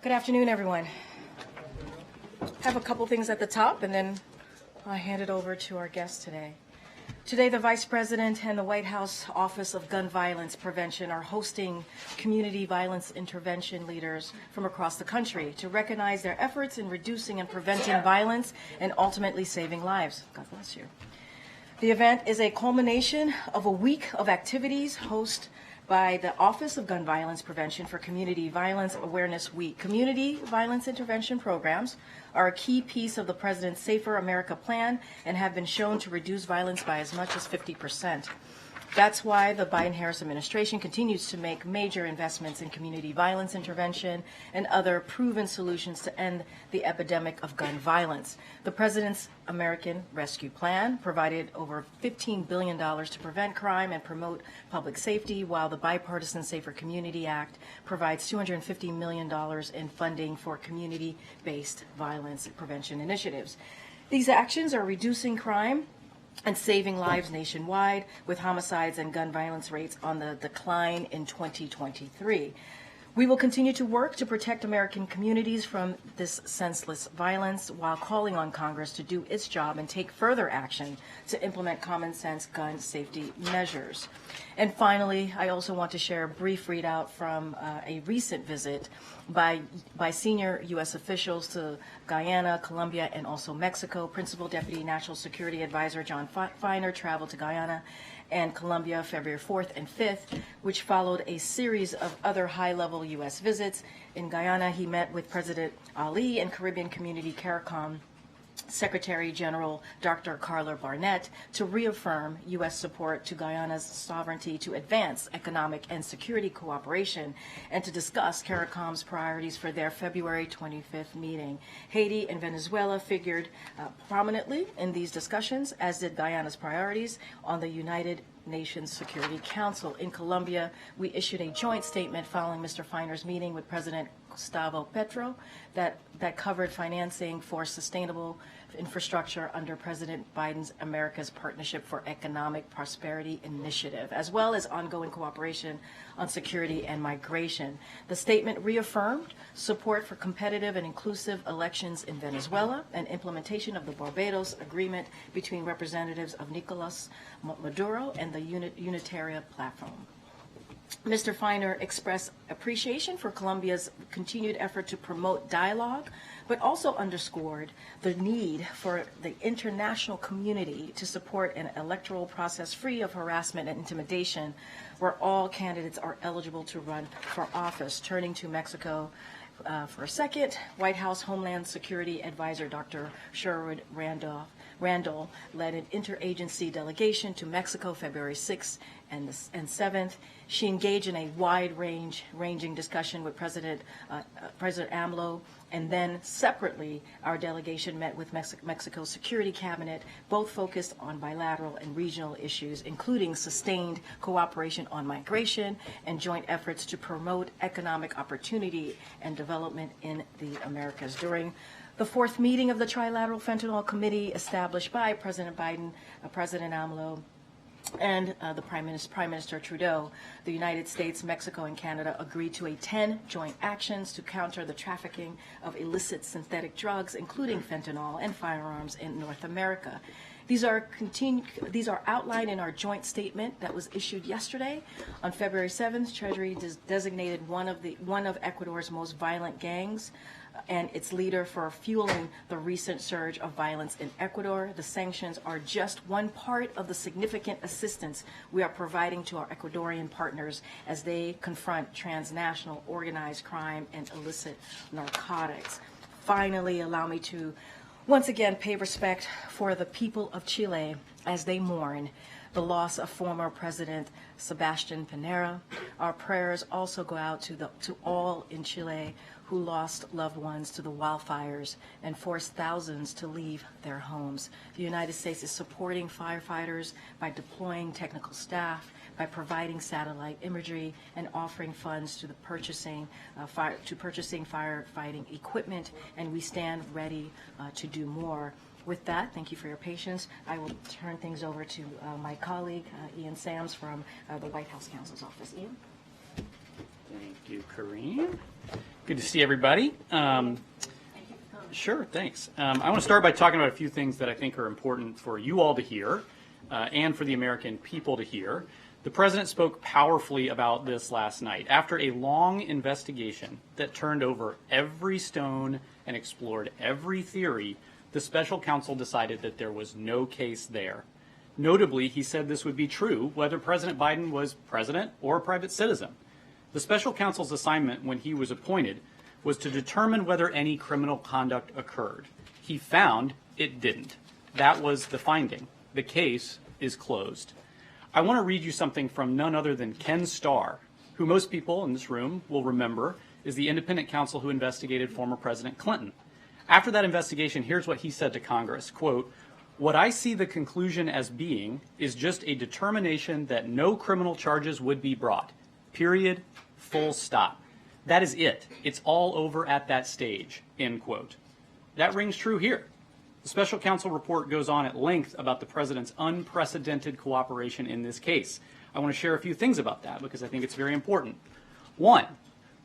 Good afternoon, everyone. I have a couple things at the top, and then I'll hand it over to our guest today. Today, the Vice President and the White House Office of Gun Violence Prevention are hosting community violence intervention leaders from across the country to recognize their efforts in reducing and preventing violence and ultimately saving lives. God bless you. The event is a culmination of a week of activities hosted by the Office of Gun Violence Prevention for Community Violence Awareness Week. Community violence intervention programs are a key piece of the President's Safer America plan and have been shown to reduce violence by as much as 50%. That's why the Biden-Harris administration continues to make major investments in community violence intervention and other proven solutions to end the epidemic of gun violence. The President's American Rescue Plan provided over $15 billion to prevent crime and promote public safety, while the Bipartisan Safer Community Act provides $250 million in funding for community-based violence prevention initiatives. These actions are reducing crime and saving lives nationwide, with homicides and gun violence rates on the decline in 2023. We will continue to work to protect American communities from this senseless violence while calling on Congress to do its job and take further action to implement common sense gun safety measures. And finally, I also want to share a brief readout from a recent visit by senior U.S. officials to Guyana, Colombia, and also Mexico. Principal Deputy National Security Advisor John Feiner traveled to Guyana and Colombia February 4th and 5th, which followed a series of other high-level U.S. visits. In Guyana, he met with President Ali and Caribbean Community CARICOM Secretary General Dr. Carla Barnett to reaffirm U.S. support to Guyana's sovereignty to advance economic and security cooperation and to discuss CARICOM's priorities for their February 25th meeting. Haiti and Venezuela figured prominently in these discussions, as did Guyana's priorities on the United Nations Security Council. In Colombia, we issued a joint statement following Mr. Feiner's meeting with President Gustavo Petro that covered financing for sustainable infrastructure under President Biden's America's Partnership for Economic Prosperity Initiative, as well as ongoing cooperation on security and migration. The statement reaffirmed support for competitive and inclusive elections in Venezuela and implementation of the Barbados Agreement between representatives of Nicolas Maduro and the Unitaria Platform. Mr. Feiner expressed appreciation for Colombia's continued effort to promote dialogue, but also underscored the need for the international community to support an electoral process free of harassment and intimidation, where all candidates are eligible to run for office. Turning to Mexico for a second, White House Homeland Security Advisor Dr. Sherwood Randall led an interagency delegation to Mexico February 6th and 7th. She engaged in a wide-ranging discussion with President AMLO, and then separately, our delegation met with Mexico's Security Cabinet, both focused on bilateral and regional issues, including sustained cooperation on migration and joint efforts to promote economic opportunity and development in the Americas. During the fourth meeting of the Trilateral Fentanyl Committee established by President Biden, President AMLO, and the Prime Minister Trudeau, the United States, Mexico, and Canada agreed to 10 joint actions to counter the trafficking of illicit synthetic drugs, including fentanyl and firearms in North America. These are outlined in our joint statement that was issued yesterday. On February 7th, Treasury designated one of Ecuador's most violent gangs and its leader for fueling the recent surge of violence in Ecuador. The sanctions are just one part of the significant assistance we are providing to our Ecuadorian partners as they confront transnational organized crime and illicit narcotics. Finally, allow me to once again pay respect for the people of Chile as they mourn the loss of former President Sebastián Piñera. Our prayers also go out to all in Chile who lost loved ones to the wildfires and forced thousands to leave their homes. The United States is supporting firefighters by deploying technical staff, by providing satellite imagery, and offering funds to the purchasing firefighting equipment, and we stand ready to do more. With that, thank you for your patience. I will turn things over to my colleague, Ian Sams from the White House Counsel's Office. Ian? Thank you, Karine. Good to see everybody. Sure, thanks. I want to start by talking about a few things that I think are important for you all to hear and for the American people to hear. The president spoke powerfully about this last night. After a long investigation that turned over every stone and explored every theory, the special counsel decided that there was no case there. Notably, he said this would be true whether President Biden was president or a private citizen. The special counsel's assignment when he was appointed was to determine whether any criminal conduct occurred. He found it didn't. That was the finding. The case is closed. I want to read you something from none other than Ken Starr, who most people in this room will remember is the independent counsel who investigated former President Clinton. After that investigation, here's what he said to Congress, quote, "What I see the conclusion as being is just a determination that no criminal charges would be brought. Period. Full stop. That is it. It's all over at that stage," end quote. That rings true here. The special counsel report goes on at length about the president's unprecedented cooperation in this case. I want to share a few things about that because I think it's very important. One,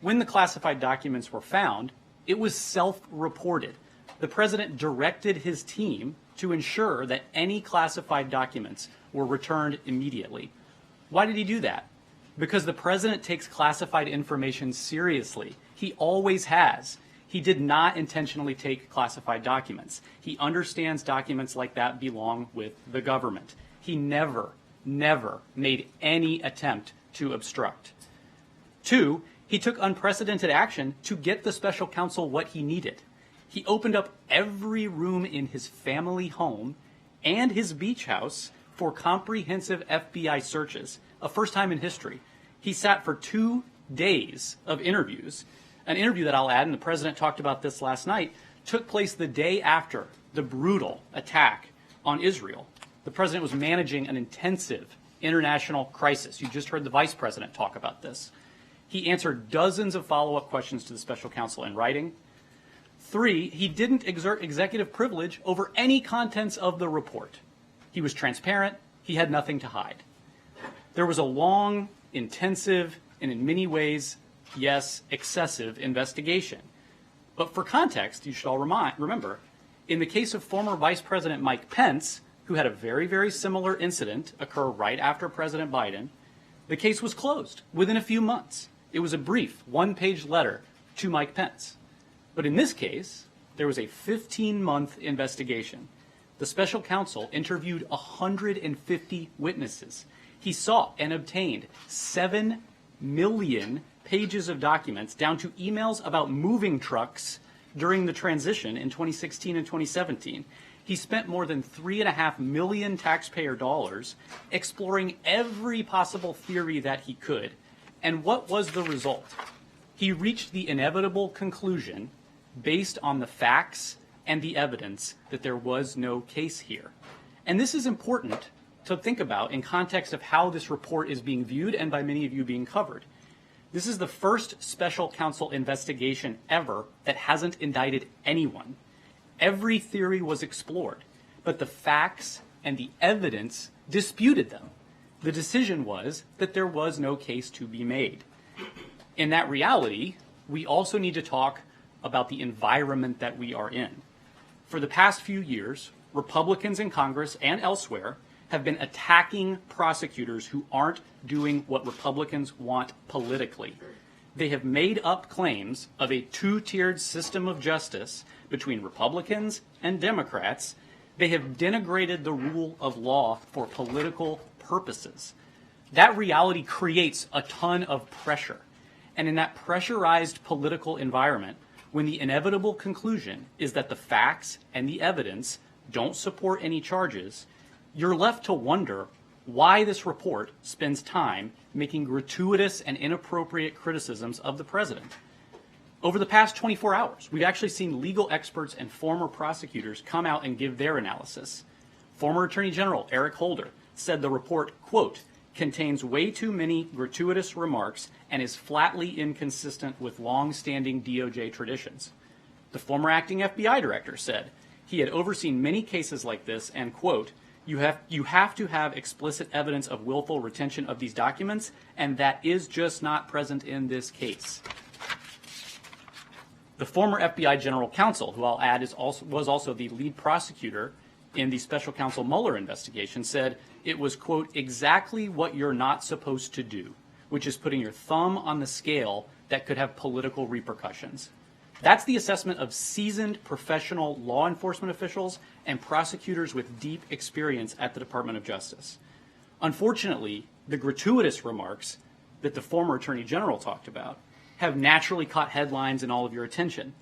when the classified documents were found, it was self-reported. The president directed his team to ensure that any classified documents were returned immediately. Why did he do that? Because the president takes classified information seriously. He always has. He did not intentionally take classified documents. He understands documents like that belong with the government. He never made any attempt to obstruct. Two, he took unprecedented action to get the special counsel what he needed. He opened up every room in his family home and his beach house for comprehensive FBI searches, a first time in history. He sat for 2 days of interviews. An interview that I'll add, and the president talked about this last night, took place the day after the brutal attack on Israel. The president was managing an intensive international crisis. You just heard the vice president talk about this. He answered dozens of follow-up questions to the special counsel in writing. 3, he didn't exert executive privilege over any contents of the report. He was transparent. He had nothing to hide. There was a long, intensive, and in many ways, yes, excessive investigation. But for context, you should all remember, in the case of former Vice President Mike Pence, who had a very, very similar incident occur right after President Biden, the case was closed within a few months. It was a brief, one-page letter to Mike Pence. But in this case, there was a 15-month investigation. The special counsel interviewed 150 witnesses. He sought and obtained 7 million pages of documents down to emails about moving trucks during the transition in 2016 and 2017. He spent more than $3.5 million taxpayer dollars exploring every possible theory that he could. And what was the result? He reached the inevitable conclusion based on the facts and the evidence that there was no case here. And this is important to think about in context of how this report is being viewed and by many of you being covered. This is the first special counsel investigation ever that hasn't indicted anyone. Every theory was explored, but the facts and the evidence disputed them. The decision was that there was no case to be made. In that reality, we also need to talk about the environment that we are in. For the past few years, Republicans in Congress and elsewhere have been attacking prosecutors who aren't doing what Republicans want politically. They have made up claims of a two-tiered system of justice between Republicans and Democrats. They have denigrated the rule of law for political purposes. That reality creates a ton of pressure. And in that pressurized political environment, when the inevitable conclusion is that the facts and the evidence don't support any charges, you're left to wonder why this report spends time making gratuitous and inappropriate criticisms of the president. Over the past 24 hours, we've actually seen legal experts and former prosecutors come out and give their analysis. Former Attorney General Eric Holder said the report, quote, contains way too many gratuitous remarks and is flatly inconsistent with long-standing DOJ traditions. The former acting FBI director said he had overseen many cases like this and, quote, You have to have explicit evidence of willful retention of these documents, and that is just not present in this case. The former FBI General Counsel, who I'll add was also the lead prosecutor in the Special Counsel Mueller investigation, said it was, quote, exactly what you're not supposed to do, which is putting your thumb on the scale that could have political repercussions. That's the assessment of seasoned professional law enforcement officials and prosecutors with deep experience at the Department of Justice. Unfortunately, the gratuitous remarks that the former Attorney General talked about have naturally caught headlines and all of your attention.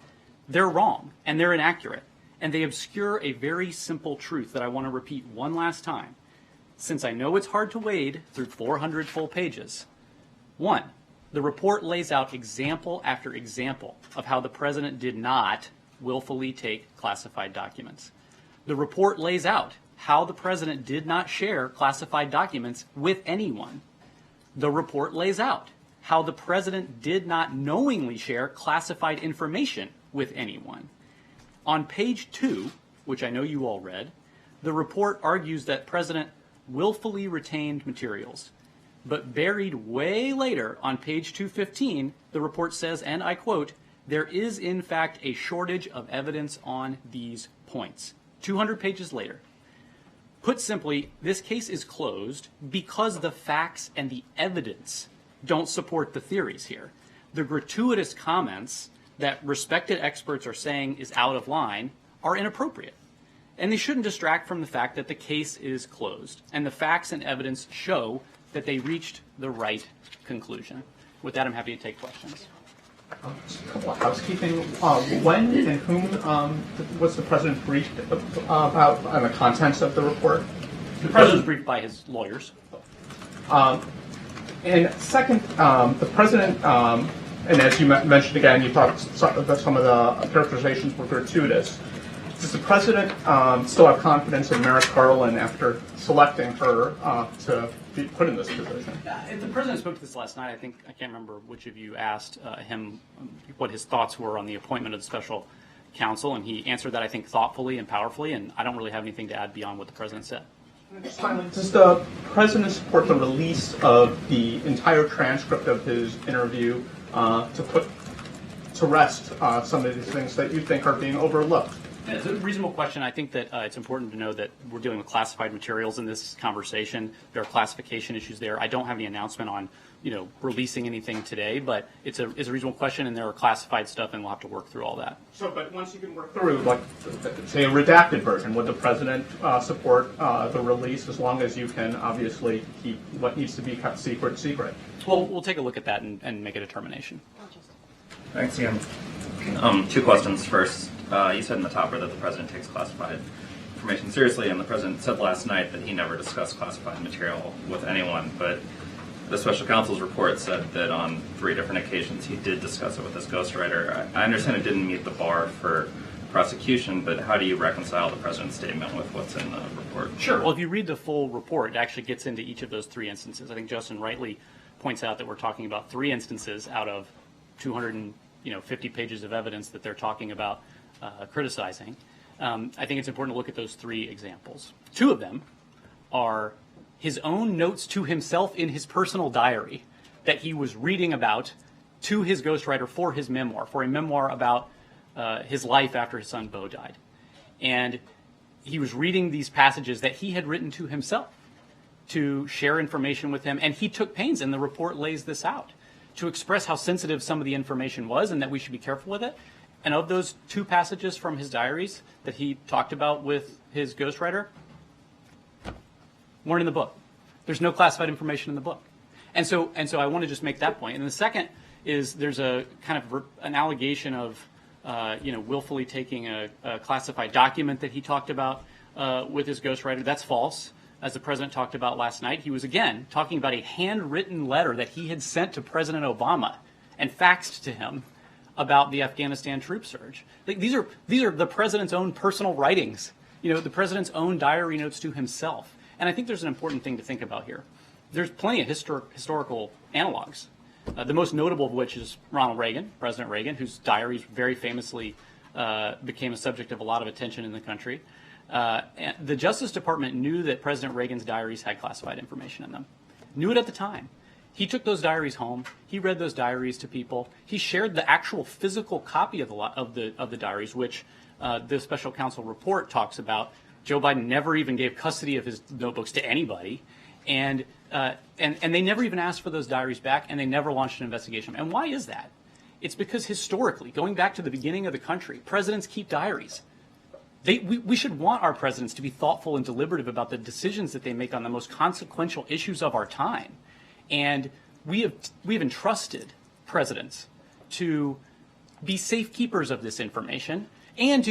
They're wrong, and they're inaccurate, and they obscure a very simple truth that I want to repeat one last time, since I know it's hard to wade through 400 full pages. One, the report lays out example after example of how the president did not willfully take classified documents. The report lays out how the president did not share classified documents with anyone. The report lays out how the president did not knowingly share classified information with anyone. On page 2, which I know you all read, the report argues that President willfully retained materials. But buried way later on page 215, the report says, and I quote, there is in fact a shortage of evidence on these points. 200 pages later. Put simply, this case is closed because the facts and the evidence don't support the theories here. The gratuitous comments that respected experts are saying is out of line are inappropriate. And they shouldn't distract from the fact that the case is closed. And the facts and evidence show that they reached the right conclusion. With that, I'm happy to take questions. Just a couple of housekeeping. When and whom was the president briefed about on the contents of the report? The president was briefed by his lawyers. And second, the president, and as you mentioned again, you thought that some of the characterizations were gratuitous. Does the president still have confidence in Merrick Garland after selecting her to be put in this position? The president spoke to this last night. I can't remember which of you asked him what his thoughts were on the appointment of the special counsel, and he answered that, I think, thoughtfully and powerfully, and I don't really have anything to add beyond what the president said. Finally, does the president support the release of the entire transcript of his interview to put to rest some of these things that you think are being overlooked? Yeah, it's a reasonable question. I think that it's important to know that we're dealing with classified materials in this conversation. There are classification issues there. I don't have any announcement on, releasing anything today, but it's a reasonable question, and there are classified stuff, and we'll have to work through all that. So, but once you can work through, like, say, a redacted version, would the president support the release as long as you can obviously keep what needs to be kept secret? Well, we'll take a look at that and make a determination. Thanks, Ian. Two questions. First, you said in the topper that the president takes classified information seriously, and the president said last night that he never discussed classified material with anyone, but the special counsel's report said that on 3 different occasions he did discuss it with his ghostwriter. I understand it didn't meet the bar for prosecution, but how do you reconcile the president's statement with what's in the report? Sure. Well, if you read the full report, it actually gets into each of those 3 instances. I think Justin rightly points out that we're talking about 3 instances out of 250 pages of evidence that they're talking about criticizing. I think it's important to look at those 3 examples. 2 of them are his own notes to himself in his personal diary that he was reading about to his ghostwriter for his memoir, for a memoir about his life after his son Beau died. And he was reading these passages that he had written to himself to share information with him, and he took pains, and the report lays this out, to express how sensitive some of the information was and that we should be careful with it. And of those 2 passages from his diaries that he talked about with his ghostwriter, weren't in the book. There's no classified information in the book. And so I want to just make that point. And the second is there's a kind of an allegation of willfully taking a classified document that he talked about with his ghostwriter. That's false. As the president talked about last night, he was again talking about a handwritten letter that he had sent to President Obama and faxed to him about the Afghanistan troop surge. These are the president's own personal writings, the president's own diary notes to himself. And I think there's an important thing to think about here. There's plenty of historical analogs, the most notable of which is Ronald Reagan, President Reagan, whose diaries very famously became a subject of a lot of attention in the country. And the Justice Department knew that President Reagan's diaries had classified information in them. Knew it at the time. He took those diaries home. He read those diaries to people. He shared the actual physical copy of the diaries, which the special counsel report talks about. Joe Biden never even gave custody of his notebooks to anybody, and they never even asked for those diaries back, and they never launched an investigation. And why is that? It's because historically, going back to the beginning of the country, presidents keep diaries. We should want our presidents to be thoughtful and deliberative about the decisions that they make on the most consequential issues of our time. And we have entrusted presidents to be safekeepers of this information, and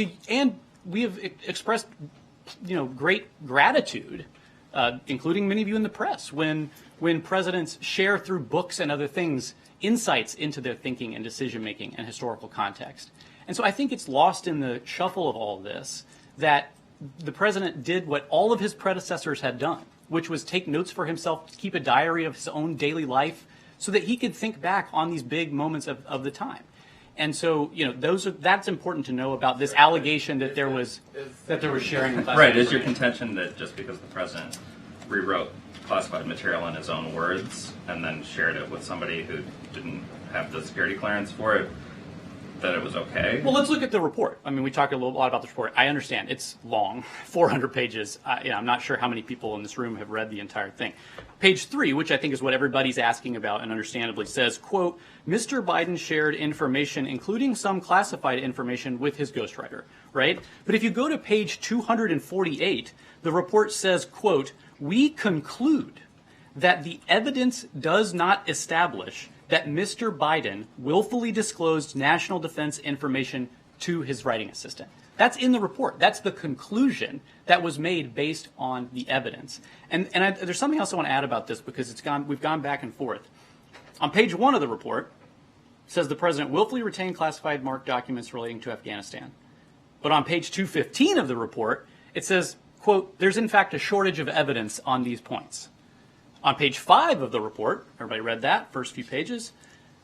we have expressed, great gratitude, including many of you in the press, when presidents share through books and other things insights into their thinking and decision making and historical context. And so I think it's lost in the shuffle of all of this that the president did what all of his predecessors had done, which was take notes for himself, keep a diary of his own daily life so that he could think back on these big moments of the time. And so, that's important to know about this allegation that there was sharing. Right. Is your contention that just because the president rewrote classified material in his own words and then shared it with somebody who didn't have the security clearance for it, that it was okay? Well, let's look at the report. I mean, we talked a lot about the report. I understand it's long, 400 pages. I'm not sure how many people in this room have read the entire thing. Page 3, which I think is what everybody's asking about and understandably, says, quote, Mr. Biden shared information, including some classified information, with his ghostwriter, right? But if you go to page 248, the report says, quote, we conclude that the evidence does not establish that Mr. Biden willfully disclosed national defense information to his writing assistant. That's in the report. That's the conclusion that was made based on the evidence. And there's something else I want to add about this because we've gone back and forth. On page 1 of the report, it says the president willfully retained classified marked documents relating to Afghanistan. But on page 215 of the report, it says, quote, there's in fact a shortage of evidence on these points. On page 5 of the report, everybody read that, first few pages,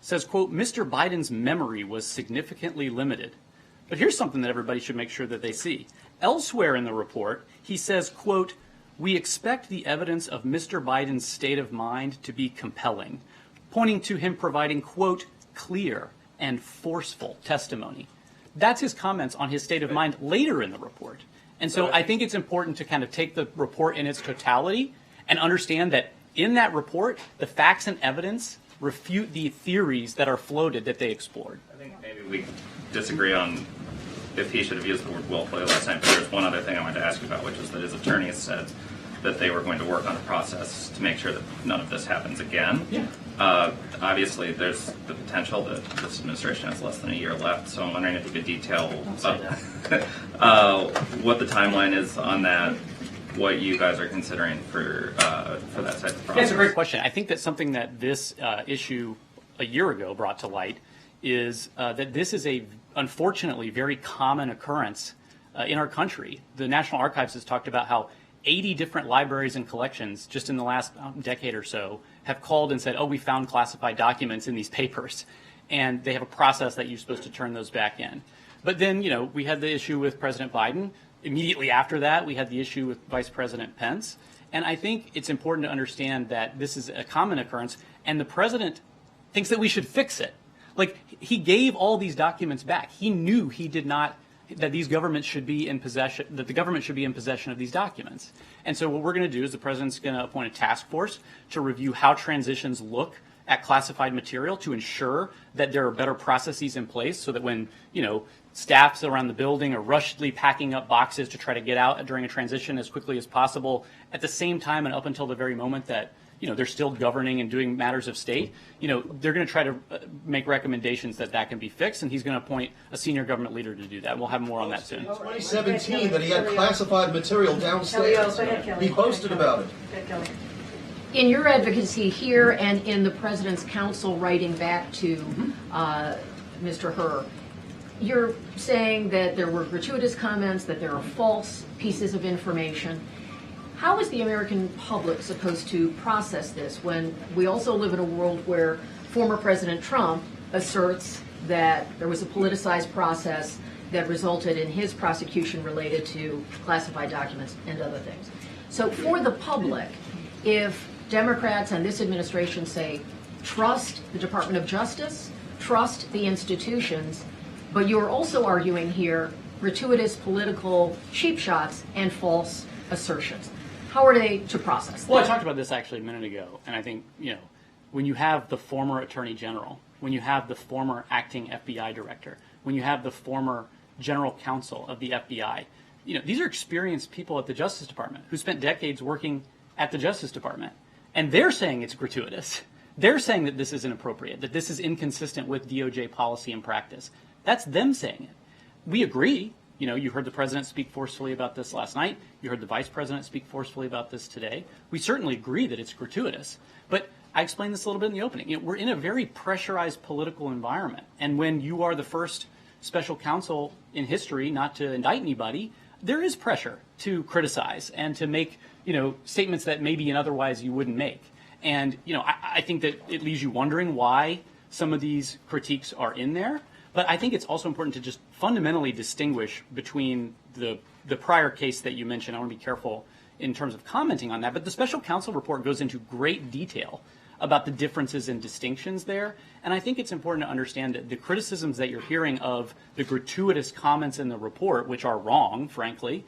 says, quote, Mr. Biden's memory was significantly limited. But here's something that everybody should make sure that they see. Elsewhere in the report, he says, quote, we expect the evidence of Mr. Biden's state of mind to be compelling, pointing to him providing, quote, clear and forceful testimony. That's his comments on his state of mind later in the report. And so I think it's important to kind of take the report in its totality and understand that in that report, the facts and evidence refute the theories that are floated that they explored. I think maybe we disagree on if he should have used the word willfully last time, but there's one other thing I wanted to ask you about, which is that his attorneys said that they were going to work on a process to make sure that none of this happens again. Yeah. Obviously, there's the potential that this administration has less than a year left, so I'm wondering if you could detail what the timeline is on that, what you guys are considering for that type of process. That's a great question. I think that something that this issue a year ago brought to light is that this is a, unfortunately, very common occurrence in our country. The National Archives has talked about how 80 different libraries and collections just in the last decade or so have called and said, oh, we found classified documents in these papers. And they have a process that you're supposed to turn those back in. But then, we had the issue with President Biden. Immediately after that, we had the issue with Vice President Pence. And I think it's important to understand that this is a common occurrence, and the president thinks that we should fix it. Like, he gave all these documents back. He knew he did not, that these governments should be in possession, that the government should be in possession of these documents. And so what we're going to do is the president's going to appoint a task force to review how transitions look at classified material to ensure that there are better processes in place so that when, staffs around the building are rushedly packing up boxes to try to get out during a transition as quickly as possible, at the same time and up until the very moment that, they're still governing and doing matters of state, they're going to try to make recommendations that can be fixed, and he's going to appoint a senior government leader to do that. We'll have more on that soon. 2017 that he had classified material downstairs. He posted about it. In your advocacy here and in the President's counsel writing back to Mr. Herr, you're saying that there were gratuitous comments, that there are false pieces of information. How is the American public supposed to process this when we also live in a world where former President Trump asserts that there was a politicized process that resulted in his prosecution related to classified documents and other things. So for the public, if Democrats and this administration say, trust the Department of Justice, trust the institutions, but you're also arguing here gratuitous political cheap shots and false assertions. How are they to process that? Well, I talked about this actually a minute ago, and I think, when you have the former Attorney General, when you have the former acting FBI director, when you have the former general counsel of the FBI, these are experienced people at the Justice Department who spent decades working at the Justice Department, and they're saying it's gratuitous. They're saying that this is inappropriate, that this is inconsistent with DOJ policy and practice. That's them saying it. We agree. You heard the president speak forcefully about this last night. You heard the vice president speak forcefully about this today. We certainly agree that it's gratuitous. But I explained this a little bit in the opening. We're in a very pressurized political environment. And when you are the first special counsel in history not to indict anybody, there is pressure to criticize and to make, statements that maybe otherwise you wouldn't make. And, I think that it leaves you wondering why some of these critiques are in there. But I think it's also important to just fundamentally distinguish between the prior case that you mentioned. I want to be careful in terms of commenting on that. But the special counsel report goes into great detail about the differences and distinctions there. And I think it's important to understand that the criticisms that you're hearing of the gratuitous comments in the report, which are wrong, frankly,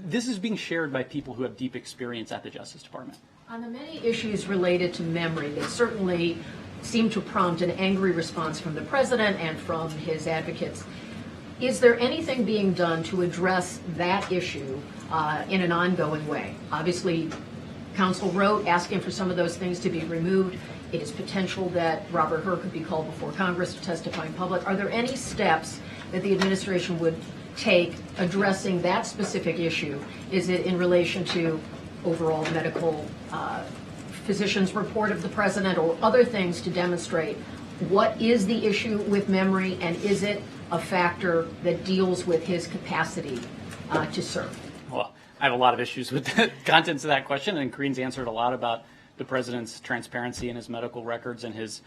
this is being shared by people who have deep experience at the Justice Department. On the many issues related to memory, they certainly seem to prompt an angry response from the president and from his advocates. Is there anything being done to address that issue in an ongoing way? Obviously, counsel wrote asking for some of those things to be removed. It is potential that Robert Hur could be called before Congress to testify in public. Are there any steps that the administration would take addressing that specific issue? Is it in relation to overall medical physician's report of the president or other things to demonstrate what is the issue with memory, and is it a factor that deals with his capacity to serve? Well, I have a lot of issues with the contents of that question, and Karine's answered a lot about the president's transparency in his medical records and his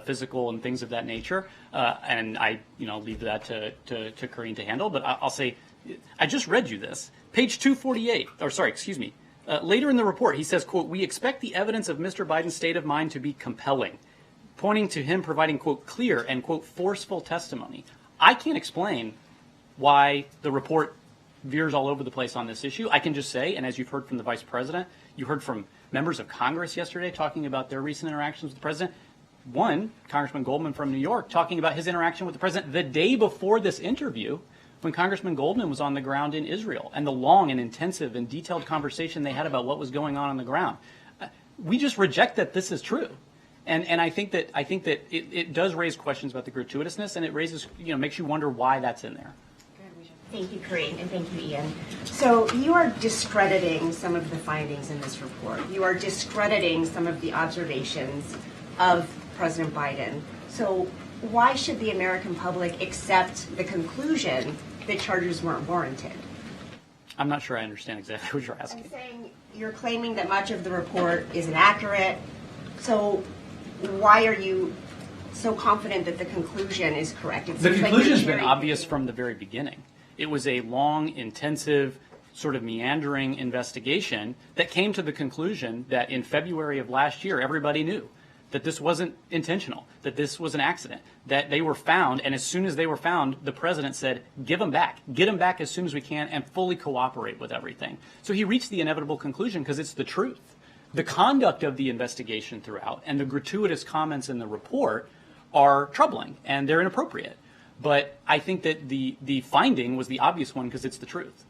physical and things of that nature. And I, leave that to Karine to handle. But I'll say, I just read you this. Page 248, later in the report, he says, quote, "We expect the evidence of Mr. Biden's state of mind to be compelling," pointing to him providing, quote, "clear and, quote, forceful testimony." I can't explain why the report veers all over the place on this issue. I can just say, and as you've heard from the vice president, you heard from members of Congress yesterday talking about their recent interactions with the president. One, Congressman Goldman from New York, talking about his interaction with the president the day before this interview, when Congressman Goldman was on the ground in Israel, and the long and intensive and detailed conversation they had about what was going on the ground. We just reject that this is true. And I think that it does raise questions about the gratuitousness, and it raises, makes you wonder why that's in there. Thank you, Karine, and thank you, Ian. So you are discrediting some of the findings in this report. You are discrediting some of the observations of President Biden. So why should the American public accept the conclusion that charges weren't warranted? I'm not sure I understand exactly what you're asking. I'm saying you're claiming that much of the report is inaccurate. So why are you so confident that the conclusion is correct? The conclusion has been obvious from the very beginning. It was a long, intensive, sort of meandering investigation that came to the conclusion that in February of last year, everybody knew that this wasn't intentional, that this was an accident, that they were found, and as soon as they were found, the president said, give them back, get them back as soon as we can, and fully cooperate with everything. So he reached the inevitable conclusion because it's the truth. The conduct of the investigation throughout and the gratuitous comments in the report are troubling, and they're inappropriate. But I think that the finding was the obvious one because it's the truth.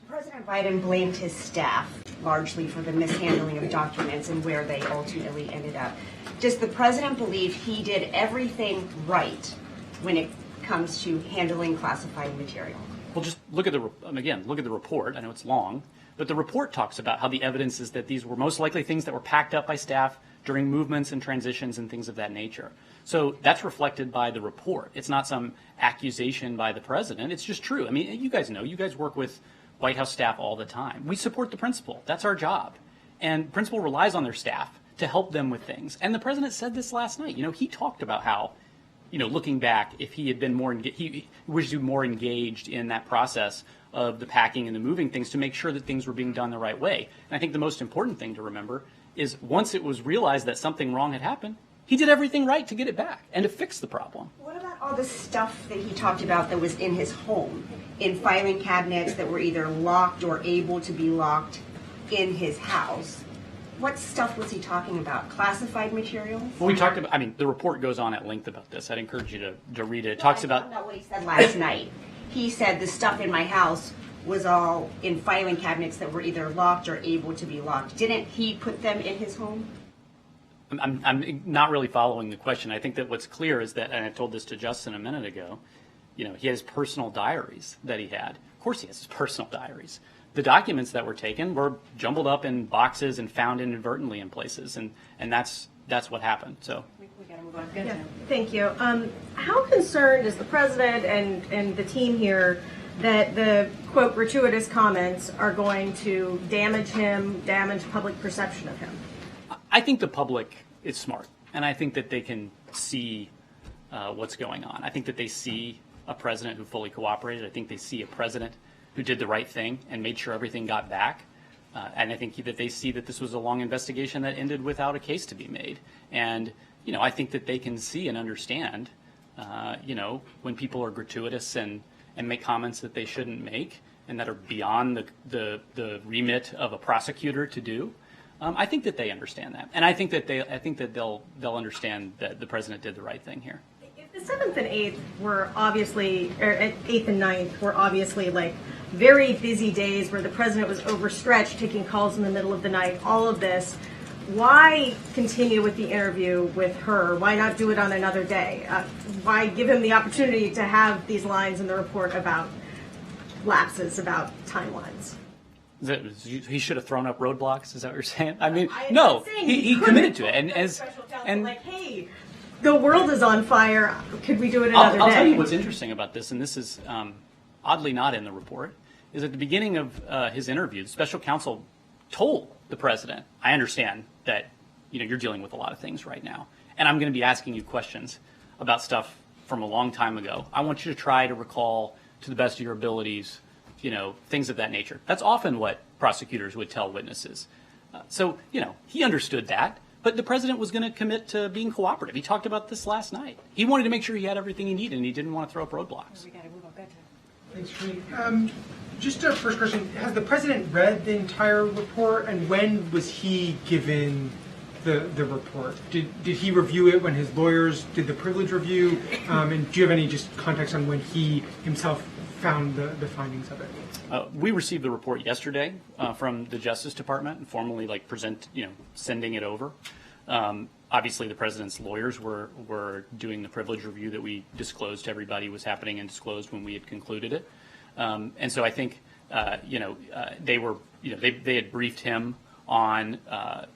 President Biden blamed his staff largely for the mishandling of documents and where they ultimately ended up. Does the president believe he did everything right when it comes to handling classified material? Well, just look at the report. I know it's long, but the report talks about how the evidence is that these were most likely things that were packed up by staff during movements and transitions and things of that nature. So that's reflected by the report. It's not some accusation by the president. It's just true. I mean, you guys know, you guys work with White House staff all the time. We support the principal. That's our job. And the principal relies on their staff to help them with things. And the president said this last night. He talked about how, looking back, if he had been he was more engaged in that process of the packing and the moving things to make sure that things were being done the right way. And I think the most important thing to remember is once it was realized that something wrong had happened, he did everything right to get it back and to fix the problem. What about all the stuff that he talked about that was in his home, in filing cabinets that were either locked or able to be locked in his house? What stuff was he talking about? Classified materials? Well, we talked about, the report goes on at length about this. I'd encourage you to read it. It talks about what he said last night. He said the stuff in my house was all in filing cabinets that were either locked or able to be locked. Didn't he put them in his home? I'm not really following the question. I think that what's clear is that, and I told this to Justin a minute ago, he has personal diaries that he had. Of course he has his personal diaries. The documents that were taken were jumbled up in boxes and found inadvertently in places, and that's what happened. So We got to move on. Yeah, thank you. How concerned is the president and the team here that the, quote, gratuitous comments are going to damage him, damage public perception of him? I think the public is smart, and I think that they can see what's going on. I think that they see a president who fully cooperated. I think they see a president who did the right thing and made sure everything got back. And I think that they see that this was a long investigation that ended without a case to be made. And, I think that they can see and understand, when people are gratuitous and make comments that they shouldn't make and that are beyond the remit of a prosecutor to do. I think that they understand that. And I think that they'll understand that the president did the right thing here. If the 7th and 8th were obviously, or 8th and 9th were obviously like very busy days where the president was overstretched, taking calls in the middle of the night, all of this, why continue with the interview with her? Why not do it on another day? Why give him the opportunity to have these lines in the report about lapses, about timelines? He should have thrown up roadblocks. Is that what you're saying? No, he committed to it, and like, hey, the world is on fire. Could we do it another day? I'll tell you what's interesting about this, and this is oddly not in the report, is at the beginning of his interview, the special counsel told the president, "I understand that you're dealing with a lot of things right now, and I'm going to be asking you questions about stuff from a long time ago. I want you to try to recall to the best of your abilities." Things of that nature. That's often what prosecutors would tell witnesses. So, he understood that, but the president was going to commit to being cooperative. He talked about this last night. He wanted to make sure he had everything he needed, and he didn't want to throw up roadblocks. We got to move on. Good. Thanks, Karine. Just a first question. Has the president read the entire report, and when was he given the report? Did he review it when his lawyers did the privilege review? And do you have any just context on when he himself found the findings of it? We received the report yesterday from the Justice Department and formally sending it over. Obviously, the president's lawyers were doing the privilege review that we disclosed to everybody was happening and disclosed when we had concluded it. And so I think they were they had briefed him on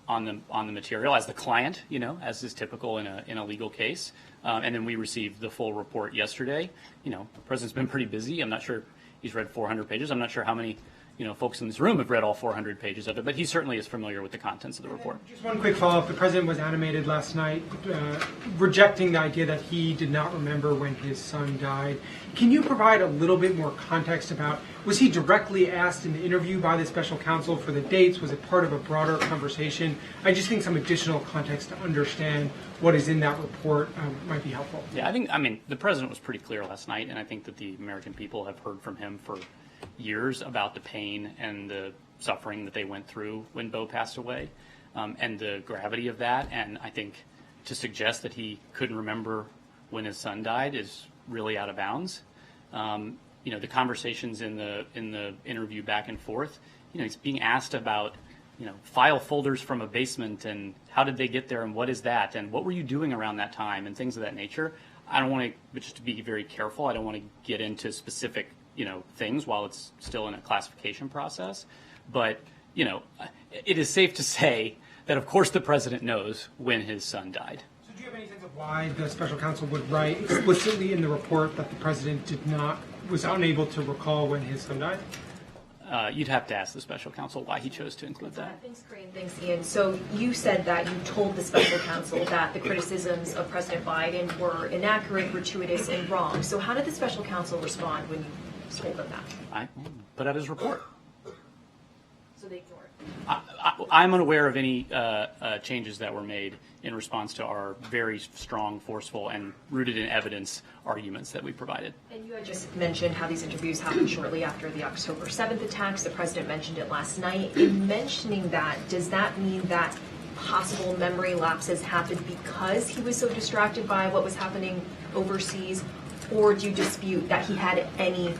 the material as the client, as is typical in a legal case. And then we received the full report yesterday. The president's been pretty busy. I'm not sure he's read 400 pages. I'm not sure how many folks in this room have read all 400 pages of it, but he certainly is familiar with the contents of the report. Just one quick follow-up. The president was animated last night, rejecting the idea that he did not remember when his son died. Can you provide a little bit more context about, was he directly asked in the interview by the special counsel for the dates? Was it part of a broader conversation? I just think some additional context to understand what is in that report might be helpful. Yeah, the president was pretty clear last night, and I think that the American people have heard from him for years about the pain and the suffering that they went through when Bo passed away, and the gravity of that. And I think to suggest that he couldn't remember when his son died is really out of bounds. The conversations in the interview back and forth, he's being asked about, file folders from a basement and how did they get there and what is that and what were you doing around that time and things of that nature. I don't want to, just to be very careful, I don't want to get into specific things while it's still in a classification process. But, it is safe to say that, of course, the president knows when his son died. So do you have any sense of why the special counsel would write explicitly in the report that the president was unable to recall when his son died? You'd have to ask the special counsel why he chose to include that. Thanks, Karine. Thanks, Ian. So you said that you told the special counsel that the criticisms of President Biden were inaccurate, gratuitous, and wrong. So how did the special counsel respond when you told them that? I put out his report. So they ignored. I'm unaware of any changes that were made in response to our very strong, forceful, and rooted in evidence arguments that we provided. And you had just mentioned how these interviews happened shortly after the October 7th attacks. The president mentioned it last night. In mentioning that, does that mean that possible memory lapses happened because he was so distracted by what was happening overseas? Or do you dispute that he had any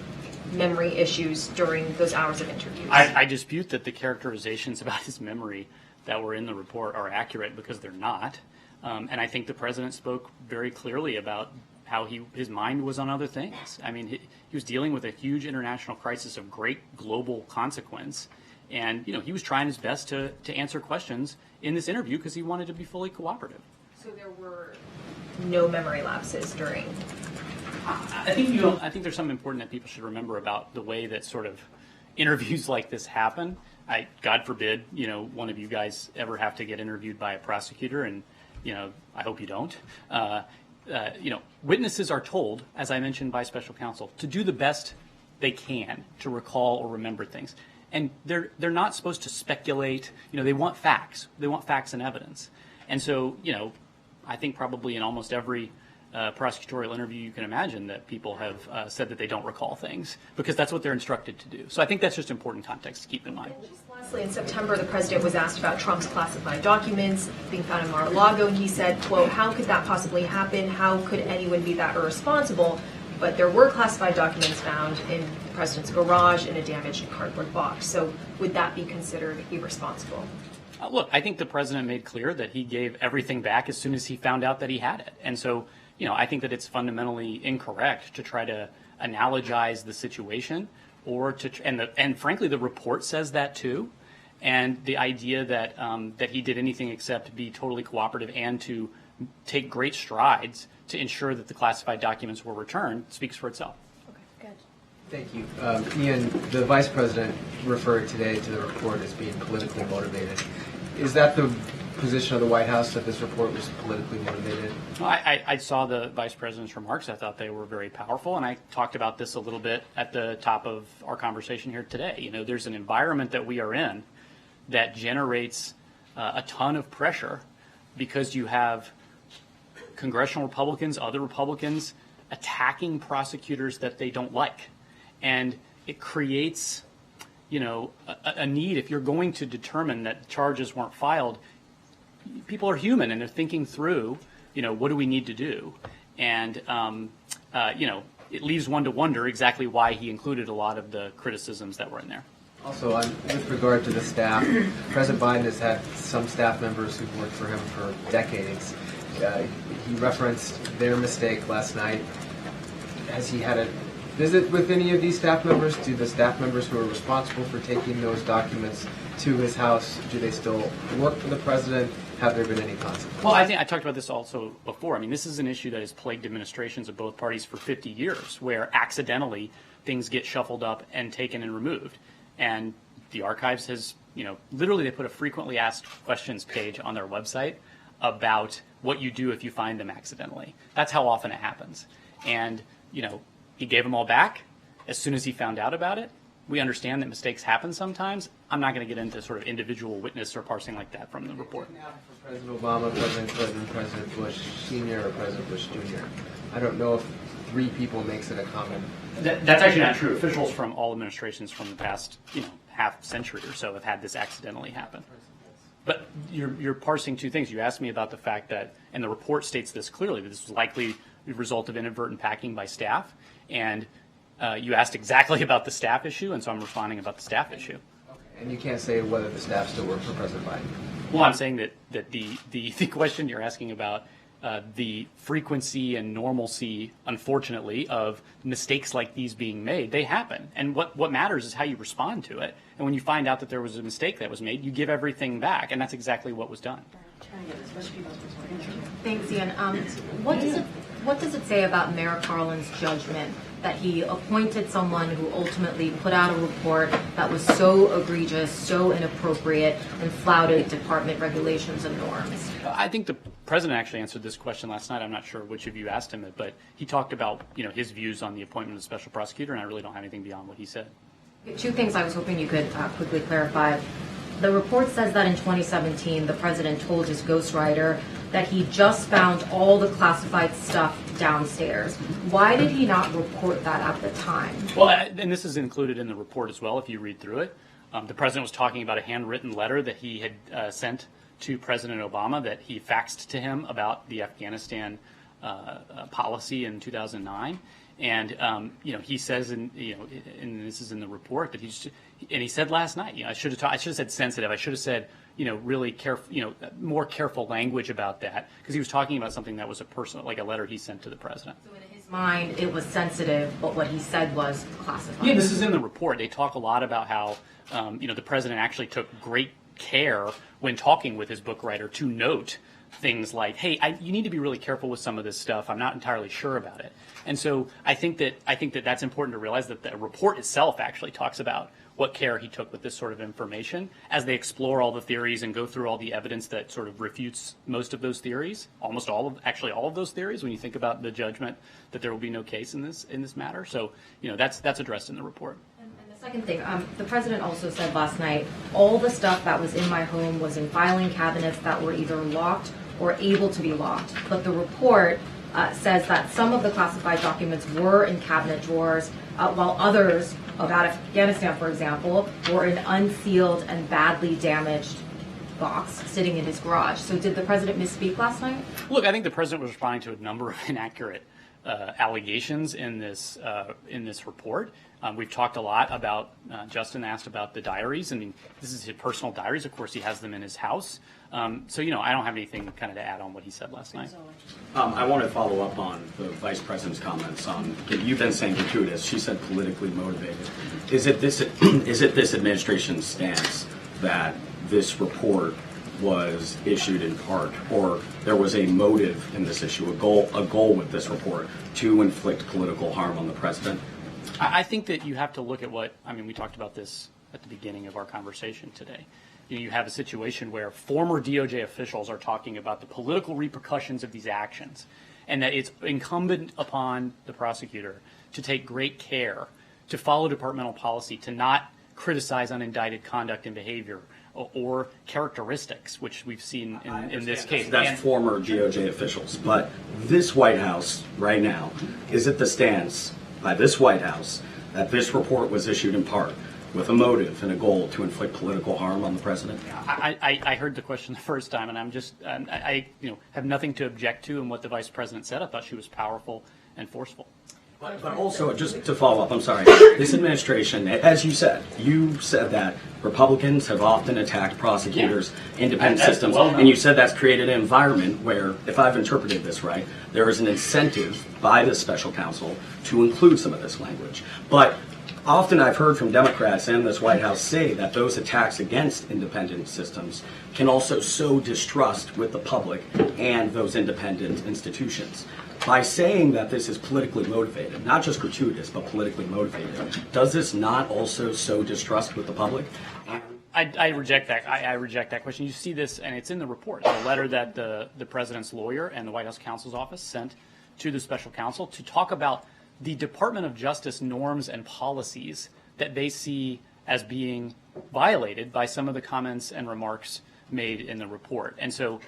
memory issues during those hours of interviews? I dispute that the characterizations about his memory that were in the report are accurate because they're not. And I think the president spoke very clearly about how his mind was on other things. I mean, he was dealing with a huge international crisis of great global consequence. And, he was trying his best to answer questions in this interview because he wanted to be fully cooperative. So there were no memory lapses during... I think there's something important that people should remember about the way that sort of interviews like this happen. God forbid, one of you guys ever have to get interviewed by a prosecutor, and I hope you don't. Witnesses are told, as I mentioned by special counsel, to do the best they can to recall or remember things, and they're not supposed to speculate. They want facts. They want facts and evidence, and so I think probably in almost every prosecutorial interview you can imagine that people have said that they don't recall things because that's what they're instructed to do. So I think that's just important context to keep in mind. And just lastly, in September, the president was asked about Trump's classified documents being found in Mar-a-Lago, and he said, quote, "How could that possibly happen? How could anyone be that irresponsible?" But there were classified documents found in the president's garage in a damaged cardboard box. So would that be considered irresponsible? Look, I think the president made clear that he gave everything back as soon as he found out that he had it. And so I think that it's fundamentally incorrect to try to analogize the situation, or and frankly, the report says that too. And the idea that that he did anything except be totally cooperative and to take great strides to ensure that the classified documents were returned speaks for itself. Okay, good. Thank you. Ian, the vice president referred today to the report as being politically motivated. Is that the position of the White House, that this report was politically motivated? I saw the vice president's remarks. I thought they were very powerful, and I talked about this a little bit at the top of our conversation here today. There's an environment that we are in that generates a ton of pressure because you have congressional Republicans, other Republicans attacking prosecutors that they don't like. And it creates, a need. If you're going to determine that charges weren't filed, people are human and they're thinking through, what do we need to do? And, it leaves one to wonder exactly why he included a lot of the criticisms that were in there. Also, with regard to the staff, President Biden has had some staff members who've worked for him for decades. He referenced their mistake last night. Has he had a visit with any of these staff members? Do the staff members who are responsible for taking those documents to his house, do they still work for the president? Have there been any consequences? Well, I think I talked about this also before. I mean, this is an issue that has plagued administrations of both parties for 50 years, where accidentally things get shuffled up and taken and removed. And the archives has, literally they put a frequently asked questions page on their website about what you do if you find them accidentally. That's how often it happens. And, he gave them all back as soon as he found out about it. We understand that mistakes happen sometimes. I'm not going to get into sort of individual witness or parsing like that from the report. It didn't happen for President Obama, President Clinton, President Bush Sr., or President Bush Jr. I don't know if 3 people makes it a common. That's actually not true. Officials from all administrations from the past, half century or so have had this accidentally happen. But you're parsing 2 things. You asked me about the fact that, and the report states this clearly, that this was likely the result of inadvertent packing by staff. And you asked exactly about the staff issue, and so I'm responding about the staff issue. Okay. And you can't say whether the staff still work for President Biden? Well, I'm saying that the question you're asking about the frequency and normalcy, unfortunately, of mistakes like these being made, they happen. And what matters is how you respond to it. And when you find out that there was a mistake that was made, you give everything back, and that's exactly what was done. Thanks, Ian. What does it say about Merrick Garland's judgment that he appointed someone who ultimately put out a report that was so egregious, so inappropriate, and flouted department regulations and norms? I think the president actually answered this question last night. I'm not sure which of you asked him it, but he talked about his views on the appointment of the special prosecutor, and I really don't have anything beyond what he said. Two things I was hoping you could quickly clarify. The report says that in 2017, the president told his ghostwriter that he just found all the classified stuff downstairs. Why did he not report that at the time? Well, and this is included in the report as well, if you read through it. The president was talking about a handwritten letter that he had sent to President Obama that he faxed to him about the Afghanistan policy in 2009. And he says, and this is in the report, that he said last night, I should have said sensitive. I should have said, really careful, more careful language about that, because he was talking about something that was a personal, like a letter he sent to the president. So in his mind, it was sensitive, but what he said was classified. Yeah, this is in the report. They talk a lot about how, the president actually took great care when talking with his book writer to note things like, hey, you need to be really careful with some of this stuff. I'm not entirely sure about it. And so I think that that's important to realize, that the report itself actually talks about what care he took with this sort of information as they explore all the theories and go through all the evidence that sort of refutes most of those theories, almost all of those theories, when you think about the judgment that there will be no case in this matter. So, that's addressed in the report. And the second thing, the president also said last night, all the stuff that was in my home was in filing cabinets that were either locked or able to be locked. But the report says that some of the classified documents were in cabinet drawers, while others, about Afghanistan, for example, were in unsealed and badly damaged box sitting in his garage. So did the president misspeak last night? Look, I think the president was responding to a number of inaccurate allegations in this report. We've talked a lot about, Justin asked about the diaries. I mean, this is his personal diaries. Of course, he has them in his house. So, I don't have anything kind of to add on what he said last night. I want to follow up on the vice president's comments on, you've been saying gratuitous. She said politically motivated. Is it this administration's stance that this report was issued in part, or there was a motive in this issue, a goal with this report to inflict political harm on the president? I think that you have to look at we talked about this at the beginning of our conversation today. You have a situation where former DOJ officials are talking about the political repercussions of these actions, and that it's incumbent upon the prosecutor to take great care to follow departmental policy, to not criticize unindicted conduct and behavior or characteristics, which we've seen in this case. That's former DOJ officials. But this White House right now, is it the stance by this White House that this report was issued in part with a motive and a goal to inflict political harm on the president? I heard the question the first time, and I have nothing to object to in what the vice president said. I thought she was powerful and forceful. But also, just to follow up, I'm sorry, this administration, as you said that Republicans have often attacked prosecutors, independent systems, and you said that's created an environment where, if I've interpreted this right, there is an incentive by the special counsel to include some of this language. But often I've heard from Democrats and this White House say that those attacks against independent systems can also sow distrust with the public and those independent institutions. By saying that this is politically motivated, not just gratuitous, but politically motivated, does this not also sow distrust with the public? I reject that. I reject that question. You see this, and it's in the report, the letter that the president's lawyer and the White House counsel's office sent to the special counsel to talk about the Department of Justice norms and policies that they see as being violated by some of the comments and remarks made in the report. And so,